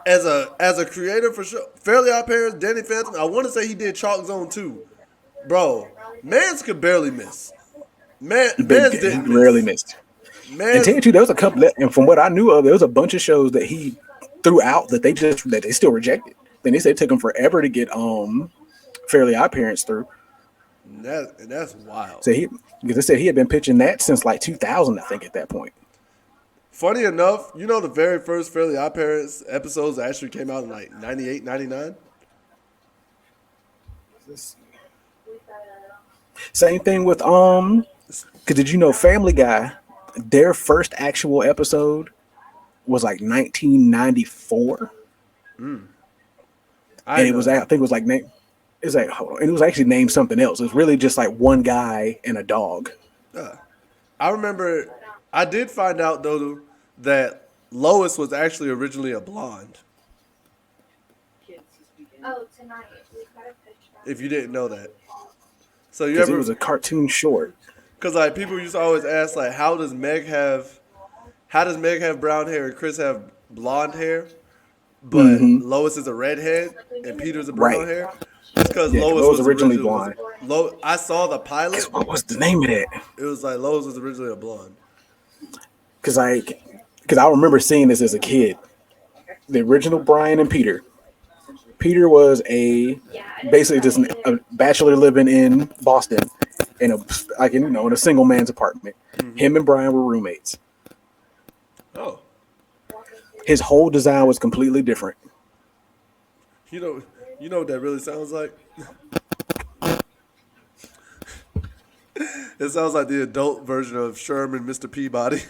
as a creator for sure. Fairly Odd Parents, Danny Phantom. I want to say he did Chalk Zone too, bro. Mans could barely miss. Mans didn't miss. Rarely missed. And tell you too, there was a couple, and from what I knew of, there was a bunch of shows that he threw out that they still rejected. Then they said it took him forever to get Fairly Odd Parents through. And that's wild. So because they said he had been pitching that since like 2000, I think, at that point. Funny enough, you know the very first Fairly Odd Parents episodes actually came out in like 98, 99? Same thing with because did you know Family Guy, their first actual episode was like 1994, and it was I think it was like named. It's like hold on, it was actually named something else. It was really just like one guy and a dog. I remember. I did find out though that Lois was actually originally a blonde. oh, tonight we've got a pitch. If you didn't know that, so you Because ever it was a cartoon short. because like people used to always ask like how does Meg have brown hair and Chris have blonde hair, but Lois is a redhead and Peter's a brown hair. It's because Lois was originally blonde. I saw the pilot. What was the name of that? It was like Lois was originally a blonde. Because I remember seeing this as a kid. The original Brian and Peter. Peter was basically just a bachelor living in Boston in a single man's apartment. Him and Brian were roommates. Oh, His whole design was completely different. you know what that really sounds like? It sounds like the adult version of Sherman, Mr. Peabody.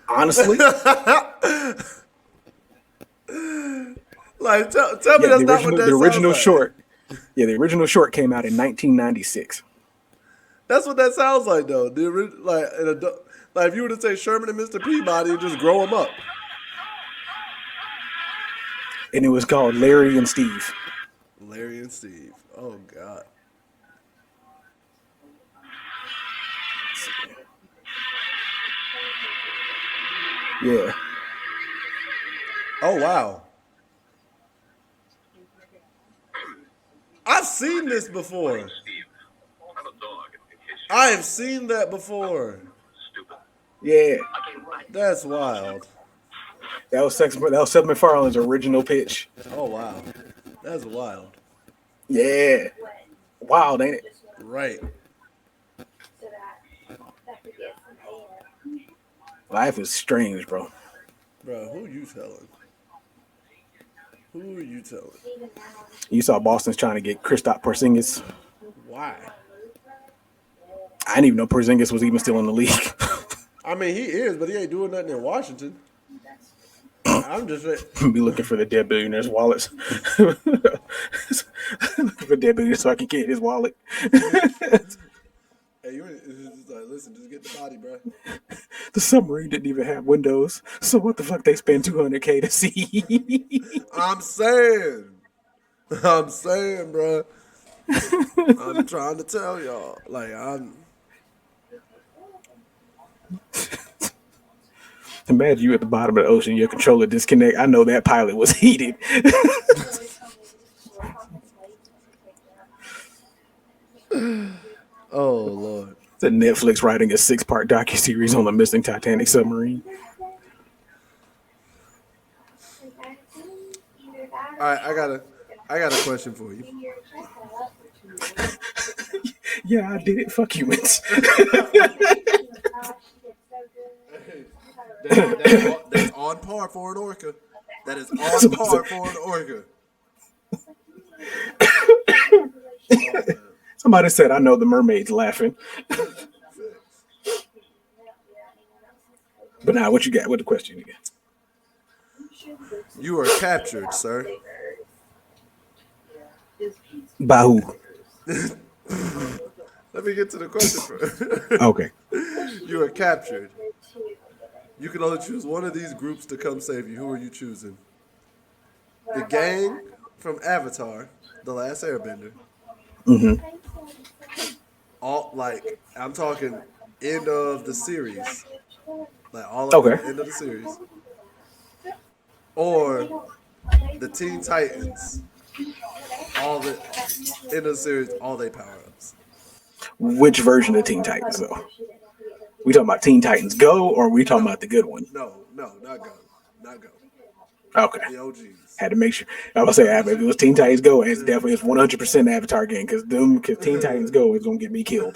Honestly, Like, tell me that's not what that the original sounds like. short. Yeah, the original short came out in 1996. That's what that sounds like, though. Like if you were to say Sherman and Mr. Peabody, and just grow them up. And it was called Larry and Steve. Larry and Steve. Oh God. Yeah. Oh wow. I've seen this before. I have seen that before. Yeah. That's wild. That was Seth MacFarlane's original pitch. Oh wow. That's wild. Yeah. Wild, ain't it? Right. So that could get some air. Life is strange, bro. Bro, who you telling? Who are you telling? Even now, You saw Boston's trying to get Kristaps Porzingis. Why? I didn't even know Porzingis was even still in the league. I mean, he is, but he ain't doing nothing in Washington. I'm just Be looking for the dead billionaire's wallets. Looking for dead billionaire so I can get his wallet. Hey, it's like, listen, just get the body, bro. The submarine didn't even have windows, so what the fuck they spend $200K to see? I'm saying, bro. I'm trying to tell y'all, like Imagine you at the bottom of the ocean, your controller disconnect. I know that pilot was heated. Oh Lord. The Netflix writing a 6-part docuseries on the missing Titanic submarine. All right, I got a question for you. Yeah, I did it. Fuck humans. That's on par for an orca. That is on par for an orca. Somebody said, I know the mermaid's laughing. But now, what you got? What the question you got? You are captured, sir. By who? Let me get to the question first. Okay. You are captured. You can only choose one of these groups to come save you. Who are you choosing? The gang from Avatar, The Last Airbender. Mm-hmm. I'm talking end of the series. Like all of Okay. the end of the series. Or the Teen Titans. All the end of the series, all they power-ups. Which version of Teen Titans, though? We talking about Teen Titans Go, or are we talking about the good one? No, not Go. Not Go. Okay. The OGs. Had to make sure. I was say if it was Teen Titans Go, it's definitely 100% Avatar game because Teen Titans Go is gonna get me killed.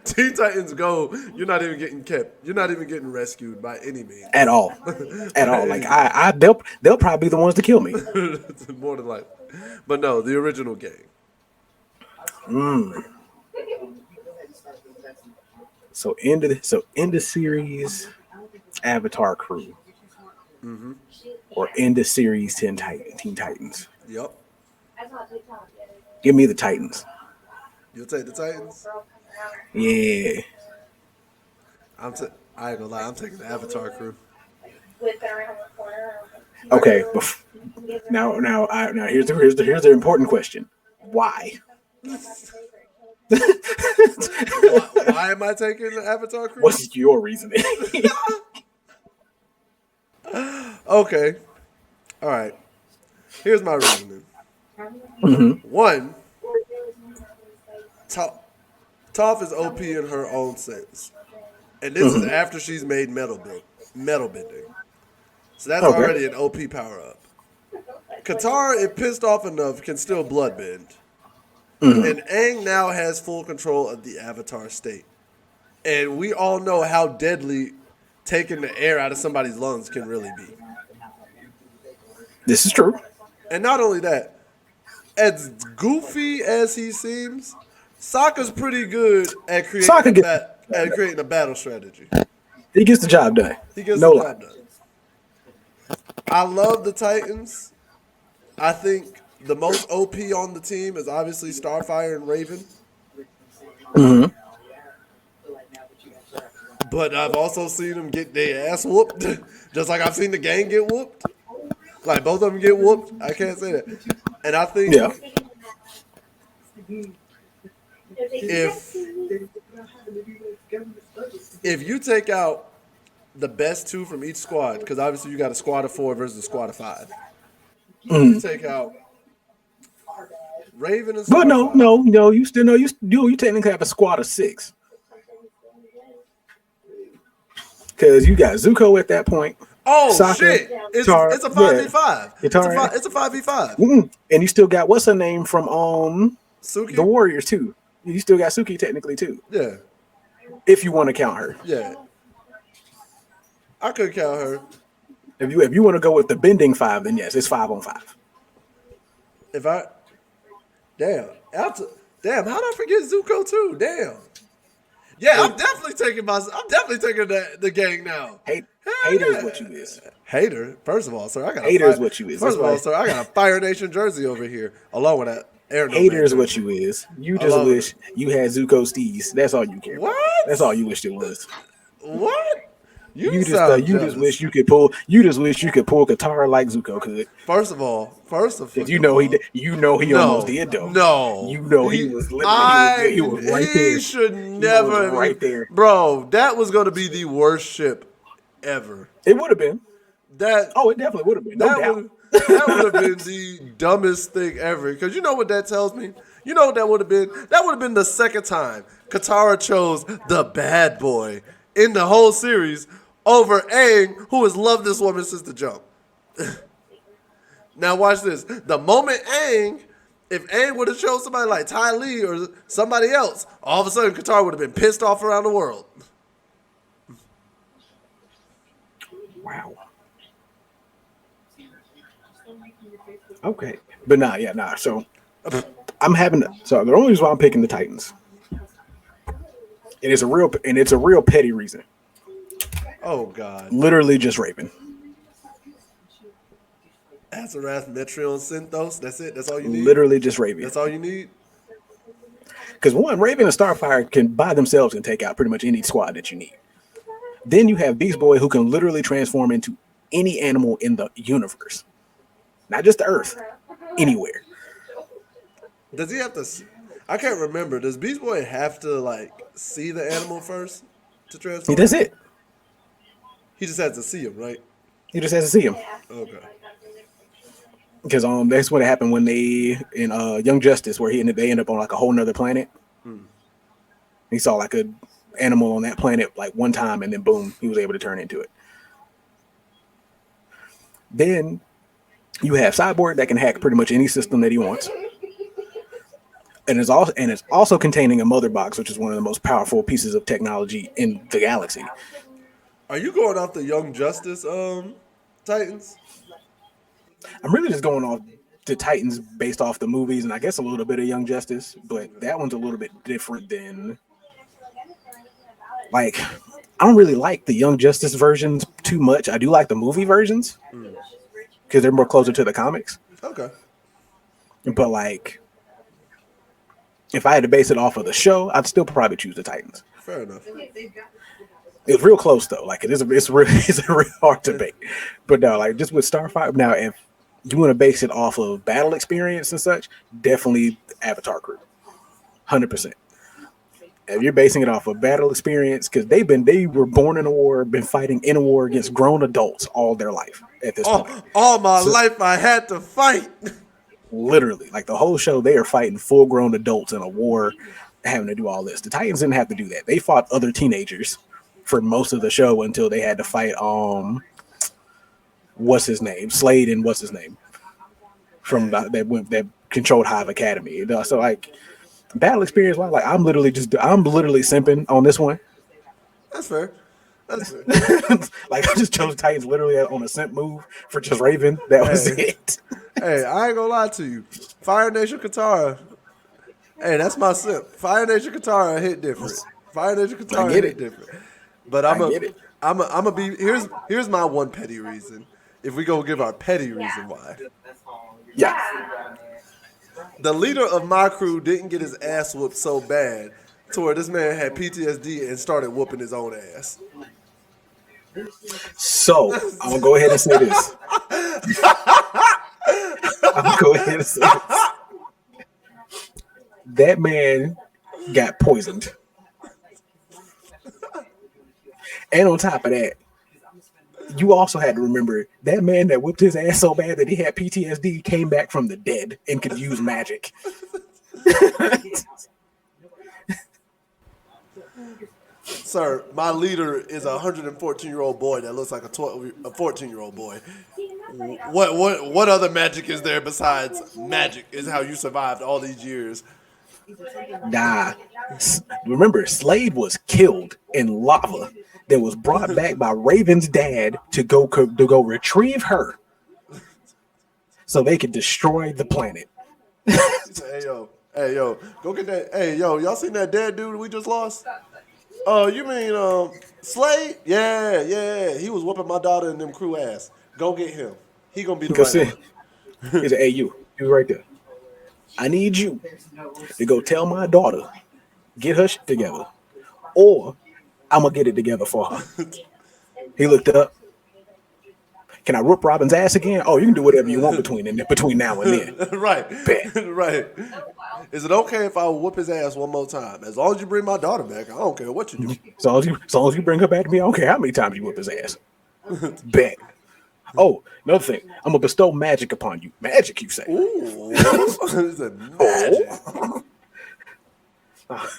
Teen Titans Go, you're not even getting kept. You're not even getting rescued by any means. At all. Like they'll probably be the ones to kill me. More than likely. But no, the original game. So end of series Avatar crew. Mm-hmm. Or end of series Teen Titans. Yep. Give me the Titans. You'll take the Titans? Yeah. I ain't gonna lie, I'm taking the Avatar crew. Okay. Now here's the important question. Why? Why am I taking the Avatar crew? What's your reasoning? Okay. All right. Here's my reasoning. Mm-hmm. One, Toph is OP in her own sense. And this is after she's made metal bending. So that's already an OP power-up. Katara, if pissed off enough, can still bloodbend. And Aang now has full control of the Avatar state. And we all know how deadly taking the air out of somebody's lungs can really be. This is true. And not only that, as goofy as he seems, Sokka's pretty good at creating a battle strategy. He gets the job done. He gets the job done. I love the Titans. I think the most OP on the team is obviously Starfire and Raven. Mm-hmm. But I've also seen them get their ass whooped. Just like I've seen the gang get whooped. Like both of them get whooped. I can't say that. And I think if you take out the best two from each squad, because obviously you got a squad of 4 versus a squad of 5. You take out Raven and Starfire. But no, you technically have a squad of 6. Because you got Zuko at that point. Oh, Sokka, shit. It's a 5v5. It's a 5v5. And you still got, what's her name from Suki? the Warriors, too. You still got Suki technically, too. Yeah. If you want to count her. Yeah. I could count her. If you want to go with the bending 5, then yes, it's 5-on-5. Damn, how did I forget Zuko too? Damn. Yeah, I'm definitely taking the gang now. Hater is what you is. Hater. First of all, sir, I got Hater is what you is. First of all, sir, I got a Fire Nation jersey over here, along with that Air Nomad Hater is jersey. what you is. You just wish you had Zuko steez. That's all you care. What? About. That's all you wished it was. What? You just wish you could pull. You just wish you could pull Katara like Zuko could. First of all, you know he almost did though. No, you know he was literally he was right there. He should never right there, bro. That was going to be the worst ship ever. It would have been. That it definitely would have been. No doubt. That would have been the dumbest thing ever. Because you know what that tells me? You know what that would have been? That would have been the second time Katara chose the bad boy in the whole series over Aang, who has loved this woman since the jump. Now watch this. The moment if Aang would have chosen somebody like Ty Lee or somebody else, all of a sudden Katara would have been pissed off around the world. Wow. Okay, but nah. So So the only reason why I'm picking the Titans, and it's a real petty reason. Oh God! Literally just Raven. Azarath, Metrion, Synthos. That's it. That's all you need. Literally just Raven. That's all you need. Because one, Raven and Starfire can by themselves can take out pretty much any squad that you need. Then you have Beast Boy, who can literally transform into any animal in the universe, not just the Earth, anywhere. Does he have to? I can't remember. Does Beast Boy have to see the animal first to transform? That's it. He just has to see him, right? He just has to see him. Okay. Because that's what happened when they in Young Justice, where they end up on a whole nother planet. He saw a animal on that planet one time, and then boom, he was able to turn into it. Then you have Cyborg that can hack pretty much any system that he wants. And it's also containing a mother box, which is one of the most powerful pieces of technology in the galaxy. Are you going off the Young Justice Titans? I'm really just going off the Titans based off the movies and I guess a little bit of Young Justice, but that one's a little bit different than I don't really like the Young Justice versions too much. I do like the movie versions because they're more closer to the comics. Okay. But if I had to base it off of the show, I'd still probably choose the Titans. Fair enough. It's real close though. It's a real hard debate. But no, just with Starfire. Now, if you want to base it off of battle experience and such, definitely Avatar crew, 100%. If you're basing it off of battle experience, because they were born in a war, been fighting in a war against grown adults all their life at this point. All my life I had to fight. Literally, the whole show, they are fighting full-grown adults in a war, having to do all this. The Titans didn't have to do that. They fought other teenagers for most of the show until they had to fight what's his name, Slade, and what's his name from that controlled Hive Academy. So battle experience wise, I'm literally simping on this one. That's fair. I just chose Titans literally on a simp move for just Raven. That was it. Hey, I ain't gonna lie to you. Fire Nation Katara. Hey, that's my simp. Fire Nation Katara hit different. Fire Nation Katara hit different. But I'm a be here's my one petty reason. If we go give our petty reason why. Yeah. The leader of my crew didn't get his ass whooped so bad to where this man had PTSD and started whooping his own ass. So I'm gonna go ahead and say this. That man got poisoned. And on top of that, you also had to remember that man that whipped his ass so bad that he had PTSD came back from the dead and could use magic. Sir, my leader is a 114-year-old boy that looks like a 14-year-old boy. What other magic is there besides magic is how you survived all these years? Nah. Remember, Slade was killed in lava that was brought back by Raven's dad to go retrieve her so they could destroy the planet. Hey Hey, yo, go get that. Hey, yo, y'all seen that dead dude we just lost? You mean Slade? Yeah. He was whooping my daughter and them crew ass. Go get him. He gonna be the Go right see. one. He said, "Hey, you right there. I need you to go tell my daughter, get her shit together, or I'm gonna get it together for her." He looked up. Can I whoop Robin's ass again? Oh, you can do whatever you want between now and then. Right, Bet. right. Is it okay if I whoop his ass one more time? As long as you bring my daughter back, I don't care what you do. As long as you bring her back to me, I don't care how many times you whip his ass. Bet. Oh, another thing. I'm gonna bestow magic upon you. Magic, you say? Ooh, it's a magic.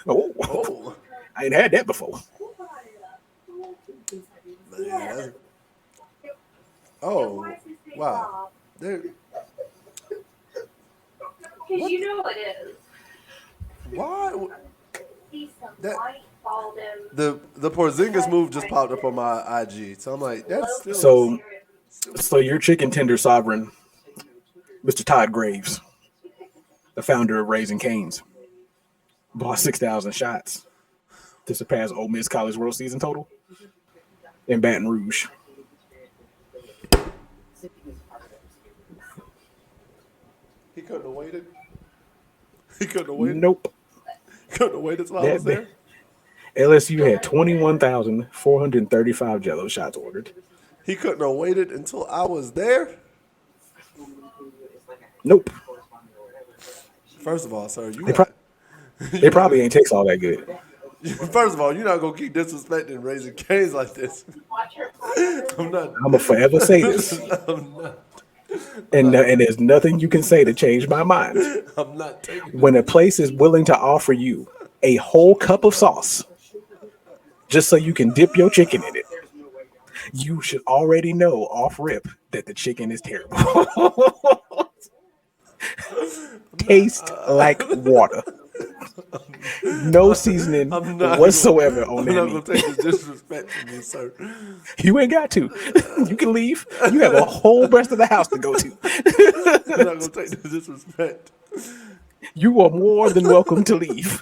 Oh, I ain't had that before. Man, oh, wow. There, Because you know it is. why? See some That- white bald him. The Porzingis move just popped up on my IG, so I'm like, that's still So your chicken tender sovereign, Mr. Todd Graves, the founder of Raising Cane's, bought 6,000 shots to surpass Ole Miss College World Season total in Baton Rouge. He couldn't have waited. He couldn't have waited. Nope. Couldn't have waited until I was there. LSU had 21,435 Jello shots ordered. He couldn't have waited until I was there. Nope. First of all, sir, They probably ain't taste all that good. First of all, you're not gonna keep disrespecting Raising Cane's like this. I'm not. I'm gonna forever say this, I'm not. and there's nothing you can say to change my mind. I'm not taking. When a place is willing to offer you a whole cup of sauce just so you can dip your chicken in it, you should already know off rip that the chicken is terrible. Taste like water. No seasoning whatsoever on that I'm meat. not gonna take this disrespect from you, sir. You ain't got to. You can leave. You have a whole rest of the house to go to. I'm not gonna take this disrespect. You are more than welcome to leave.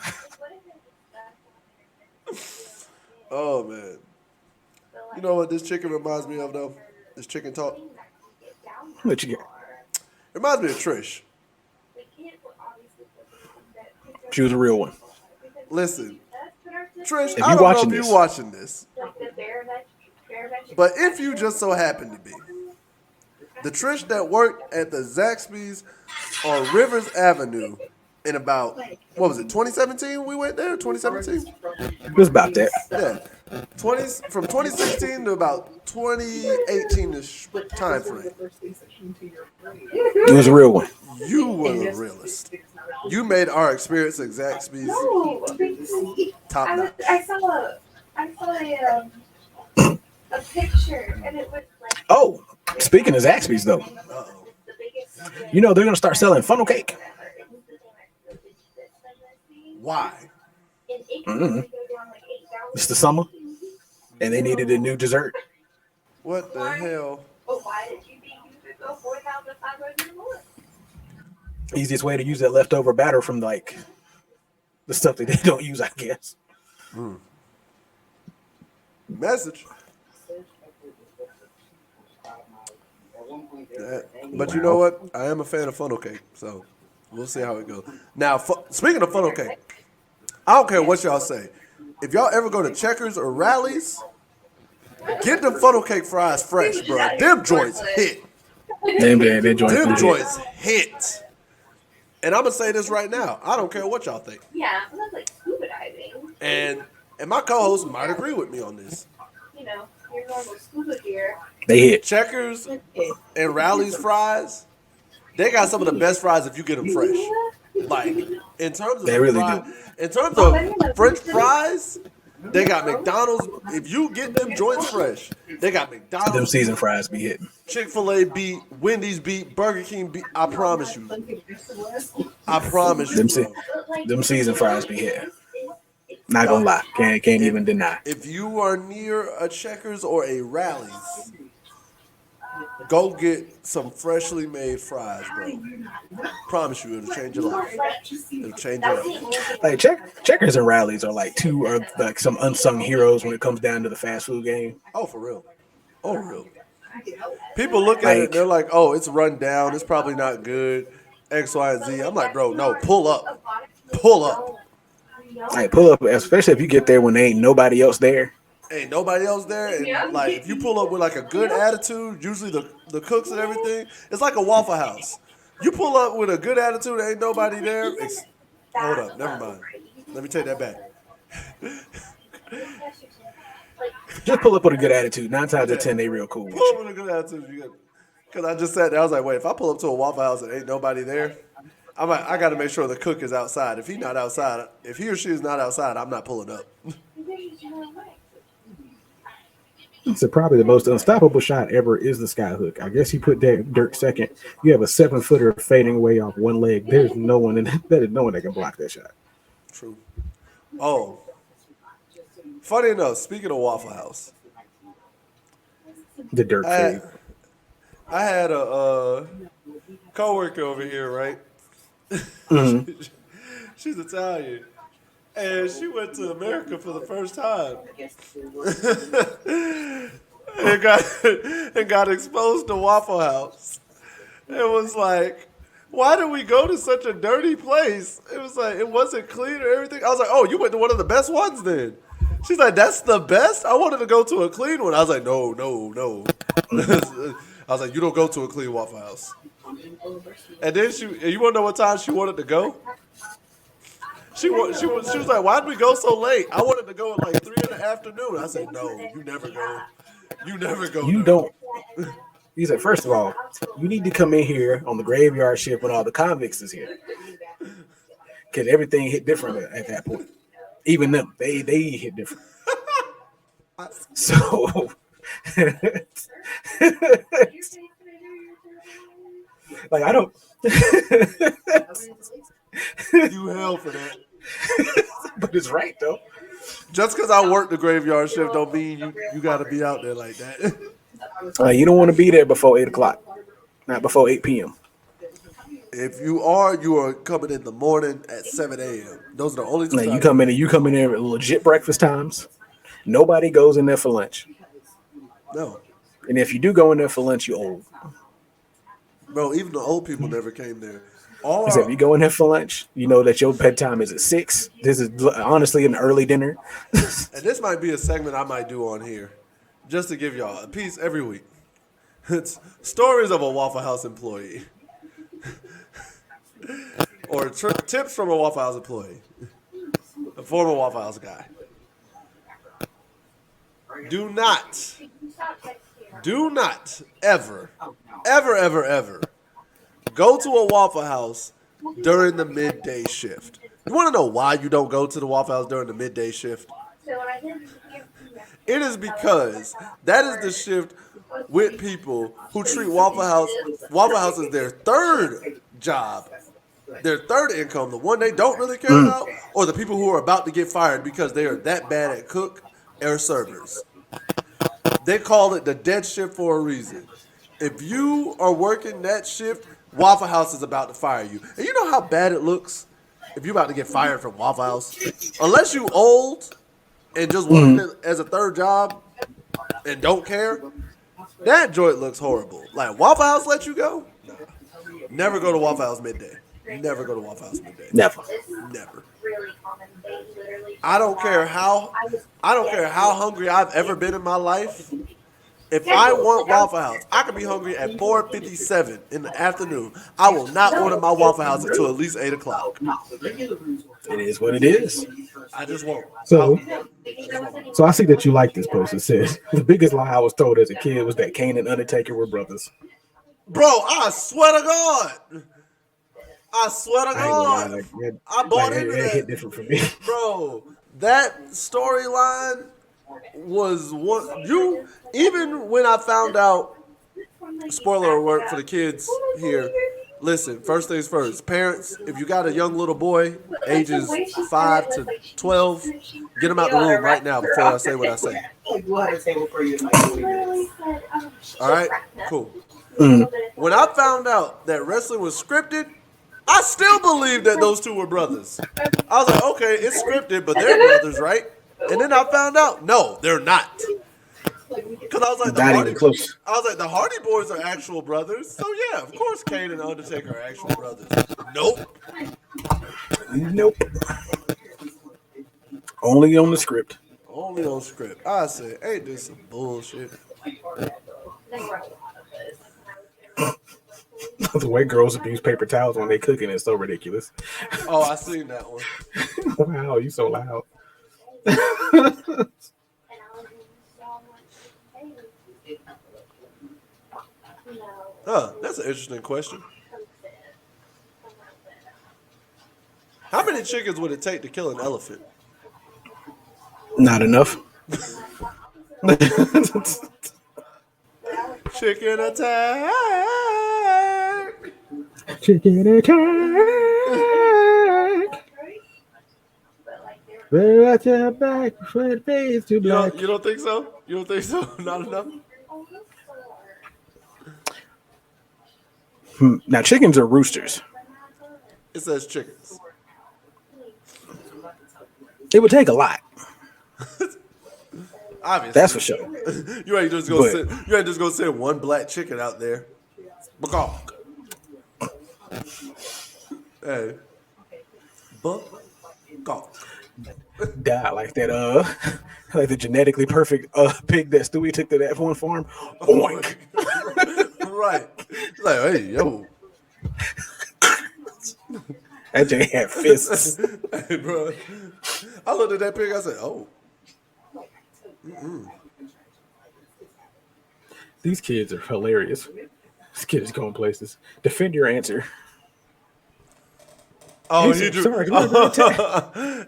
Oh man, you know what this chicken reminds me of though? This chicken talk. What you get? It reminds me of Trish. She was a real one. Listen, Trish, If I you don't know watching if this- you're watching this, but if you just so happen to be, the Trish that worked at the Zaxby's on Rivers Avenue in about, what was it, 2017 we went there? 2017? It was about that. Yeah. From 2016 to about 2018-ish time frame. It was a real one. You were the realist. You made our experience at Zaxby's top notch. I saw a picture and it was like. Oh, speaking of Zaxby's though, Uh-oh. you know they're gonna start selling funnel cake. Why? It's the summer, and they needed a new dessert. What the hell? But why did you think you could go 4,500 more? Easiest way to use that leftover batter from like the stuff that they don't use, I guess. Message. But you know what? I am a fan of funnel cake, so we'll see how it goes. Now, speaking of funnel cake, I don't care what y'all say. If y'all ever go to Checkers or Rallies, get them funnel cake fries fresh, bro. Them joints hit. They joined Them them joints hit. And I'm gonna say this right now. I don't care what y'all think. Yeah, it was like scuba diving. And my co-host might agree with me on this. You know, your normal scuba gear. They hit. Checkers and Rallies fries, they got some of the best fries if you get them fresh. Like in terms of They really in terms of French fries, they got McDonald's. If you get them joints fresh, they got Them McDonald's, seasoned fries be hitting. Chick-fil-A beat, Wendy's beat, Burger King beat. I promise you. I promise you. Them, Bro. them seasoned fries be hitting. Not gonna lie, can't even deny. If you are near a Checkers or a Rallies, Go get some freshly made fries, bro. Promise you, it'll change your life. It'll change your life. Like checkers and rallies are like some unsung heroes when it comes down to the fast food game. Oh, for real. Oh, for real. People look at it and they're like, oh, it's run down. It's probably not good. X, Y, and Z. I'm like, bro, no, pull up. Pull up. Like pull up, especially if you get there when there ain't nobody else there. Ain't nobody else there. And like, if you pull up with like a good attitude, usually the cooks and everything, it's like a Waffle House. You pull up with a good attitude, ain't nobody there. Hold up, never mind. Let me take that back. Just pull up with a good attitude. 9 times out of 10, they real cool. Pull up with a good attitude. Because I just sat there, I was like, wait, if I pull up to a Waffle House and ain't nobody there, I got to make sure the cook is outside. If he or she is not outside, I'm not pulling up. So probably the most unstoppable shot ever is the sky hook. I guess he put Dirk second. You have a 7-footer fading away off one leg. There's no one that can block that shot. True. Oh, funny enough, speaking of Waffle House, The Dirk fade. I had a coworker over here, right? Mm-hmm. She's Italian. And she went to America for the first time. and got exposed to Waffle House. It was like, why did we go to such a dirty place? It was like, it wasn't clean or everything. I was like, oh, you went to one of the best ones then. She's like, that's the best? I wanted to go to a clean one. I was like, no. I was like, you don't go to a clean Waffle House. And then you want to know what time she wanted to go? She was like, why did we go so late? I wanted to go at like 3 in the afternoon. I said, no, you never go. You never go. You don't. He said, first of all, you need to come in here on the graveyard shift when all the convicts is here. Because everything hit different at that point. Even them, they hit different. So, like, I don't. You hell for that. But it's right, though. Just because I work the graveyard shift don't mean you got to be out there like that. You don't want to be there before 8 o'clock. Not before 8 p.m. If you are coming in the morning at 7 a.m. Those are the only two Like, times. you come in there at legit breakfast times. Nobody goes in there for lunch. No. And if you do go in there for lunch, you're old. Bro, even the old people never came there. If you go in there for lunch, you know that your bedtime is at 6. This is honestly an early dinner. And this might be a segment I might do on here, just to give y'all a piece every week. It's stories of a Waffle House employee. Or tips from a Waffle House employee. A former Waffle House guy. Do not ever go to a Waffle House during the midday shift. You want to know why you don't go to the Waffle House during the midday shift? It is because that is the shift with people who treat Waffle House as their third job, their third income, the one they don't really care about, or the people who are about to get fired because they are that bad at cook or servers. They call it the dead shift for a reason. If you are working that shift, Waffle House is about to fire you. And you know how bad it looks if you're about to get fired from Waffle House? Unless you old and just working it as a third job and don't care, that joint looks horrible. Like, Waffle House let you go? Nah. Never go to Waffle House midday. Never go to Waffle House midday. Never. I don't care how hungry I've ever been in my life. If I want Waffle House, I could be hungry at 4:57 in the afternoon. I will not order my Waffle House until at least 8 o'clock. It is what it is. I just won't. So I see that you like this post. It says, the biggest lie I was told as a kid was that Kane and Undertaker were brothers. Bro, I swear to God. I bought into that. It hit that. different for me. Bro, that storyline was one. Even when I found out, spoiler alert for the kids here, listen, first things first. Parents, if you got a young little boy, ages 5 to 12, get him out the room right now before I say what I say. All right? Cool. When I found out that wrestling was scripted, I still believed that those two were brothers. I was like, okay, it's scripted, but they're brothers, right? And then I found out, no, they're not. Because I was like, Not even close. the Hardy Boys are actual brothers. So yeah, of course Kane and Undertaker are actual brothers. Nope. Nope. Only on the script. Only on script. I said, ain't this some bullshit? The way girls abuse paper towels when they cooking is so ridiculous. Oh, I seen that one. Wow, you so loud. Huh, that's an interesting question. How many chickens would it take to kill an elephant? Not enough. Chicken attack! Chicken attack. We're at your back, red face to black. You don't think so? You don't think so? Not enough? Now, chickens are roosters. It says chickens. It would take a lot. Obviously. That's for sure. You ain't just gonna send one black chicken out there. Macaw. Hey. Macaw. Die like that, like the genetically perfect pig that Stewie took to that one farm. Oink. Right. It's like, hey, yo. That thing had fists. Hey, bro. I looked at that pig, I said, oh. Mm-mm. These kids are hilarious. This kid is going places. Defend your answer. Oh, He he said, drew. sorry,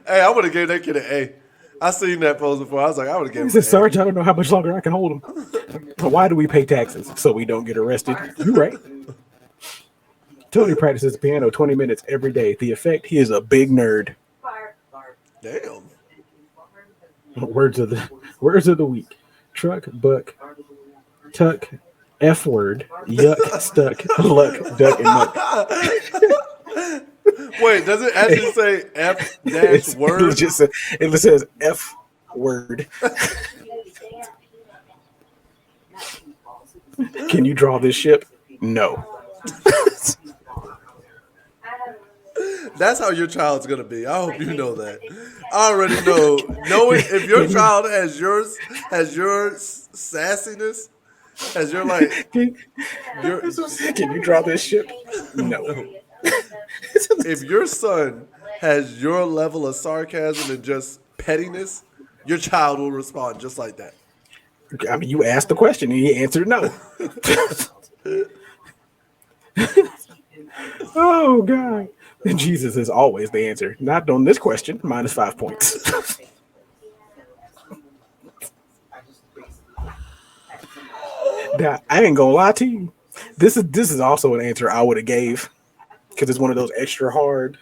Hey, I would have gave that kid an A. I seen that pose before. I was like, I would have He given said, him an Sarge, I don't know how much longer I can hold him. But why do we pay taxes? So we don't get arrested. You right. Tony practices the piano 20 minutes every day. The effect, he is a big nerd. A. Damn. Words of the week. Truck, buck, tuck, F word, yuck, stuck, luck, duck, and muck. Wait, does it actually say F dash word? It says F word. Can you draw this ship? No. That's how your child's gonna be. I hope you know that. I already know. Knowing if your child has your sassiness, has your like, Can you draw this ship? No. if your son has your level of sarcasm and just pettiness, your child will respond just like that. I mean, you asked the question and he answered no. Oh, God. Jesus is always the answer. Not on this question. Minus 5 points. Now, I ain't gonna lie to you. This is also an answer I would have gave because it's one of those extra hard.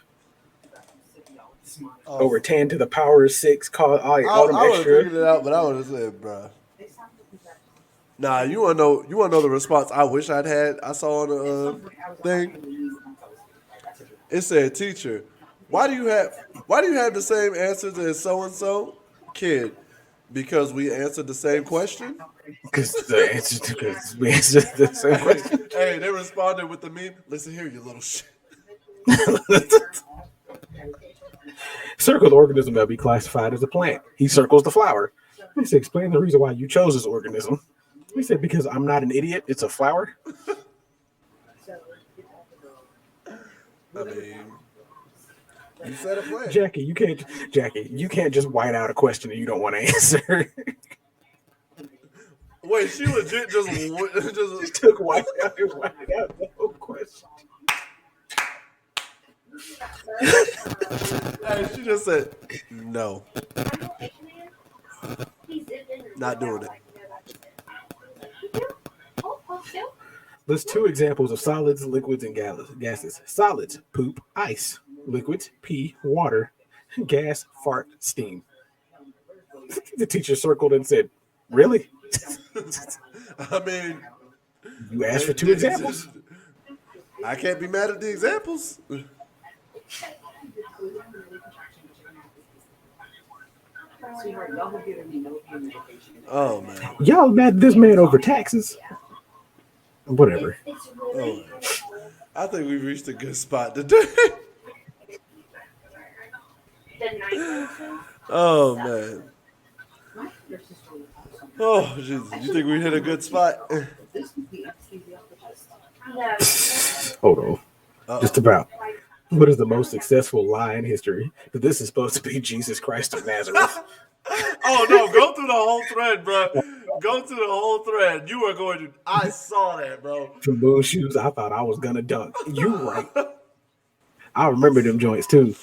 Over 10 to the power 6. Call all them I would have extra. figured it out, but I would have said, bruh. Nah, you wanna know the response I wish I'd had. I saw on the thing. It said, "Teacher, why do you have the same answers as so and so kid? Because we answered the same question." Because we answered the same question. Hey, they responded with the meme. Listen here, you little shit. Circle the organism that be classified as a plant. He circles the flower. He said, explain the reason why you chose this organism. He said, because I'm not an idiot. It's a flower. I mean, you said a plant. Jackie, you can't just white out a question that you don't want to answer. Wait, she legit just took white out the whole question. Hey, she just said no. Not doing it. List 2 examples of solids, liquids, and gases. Solids, poop, ice. Liquids, pee, water. Gas, fart, steam. The teacher circled and said, really? I mean, You asked for 2 examples. I can't be mad at the examples. Oh man. Y'all mad at this man over taxes? Whatever. It's Oh, really. man. I think we've reached a good spot today. The night version. Oh man. Oh Jesus. You think we hit a good spot? No. Hold on. Just about. What is the most successful lie in history? This is supposed to be Jesus Christ of Nazareth. Oh no, go through the whole thread, bro. Go through the whole thread. You are going to. I saw that, bro. From Moon Shoes, I thought I was gonna dunk. You right. I remember them joints too.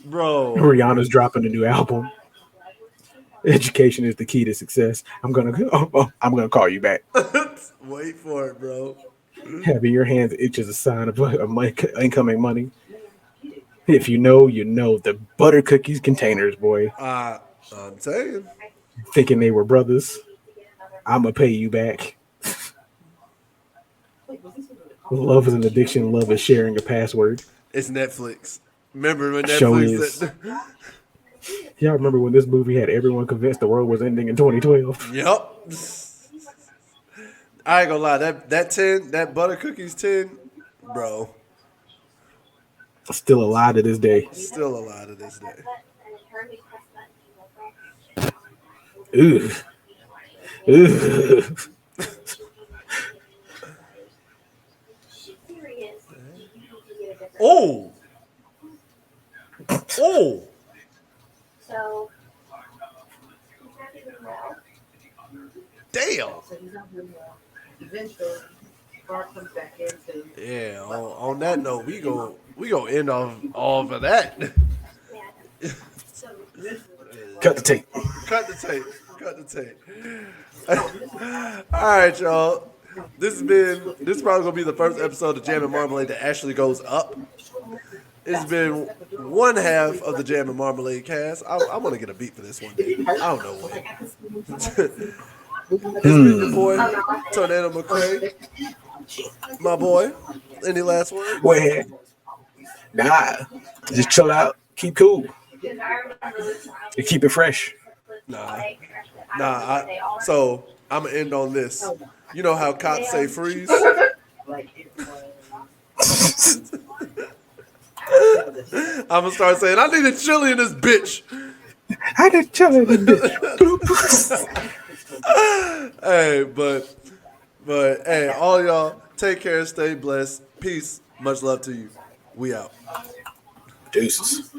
Bro. Rihanna's dropping a new album. Education is the key to success. I'm gonna call you back. Wait for it, bro. Having your hands itch is a sign of incoming money. If you know, you know. The butter cookies containers, boy. I'm saying. Thinking they were brothers. I'ma pay you back. Love is an addiction. Love is sharing a password. It's Netflix. Remember when Show Netflix? Y'all remember when this movie had everyone convinced the world was ending in 2012? Yep. I ain't gonna lie. That 10, that butter cookies 10, bro. Still alive to this day. Still alive to this day. Ugh. Ugh. Oh. Oh. So. Damn. Eventually, Bart comes back in too. Yeah. On that note, we go end off of that. Cut the tape. Cut the tape. Cut the tape. All right, y'all. This is probably gonna be the first episode of Jam and Marmalade that actually goes up. It's been one half of the Jam and Marmalade cast. I'm gonna get a beat for this one day. I don't know when. It's been your boy, Tornado McCray. My boy. Any last words? Wait. Nah. Just chill out. Keep cool. And keep it fresh. So I'm gonna end on this. You know how cops say freeze? I'm gonna start saying, I need a chili in this bitch. I need chili in this bitch. Hey, but hey, all y'all, take care, stay blessed. Peace. Much love to you. We out. Deuces.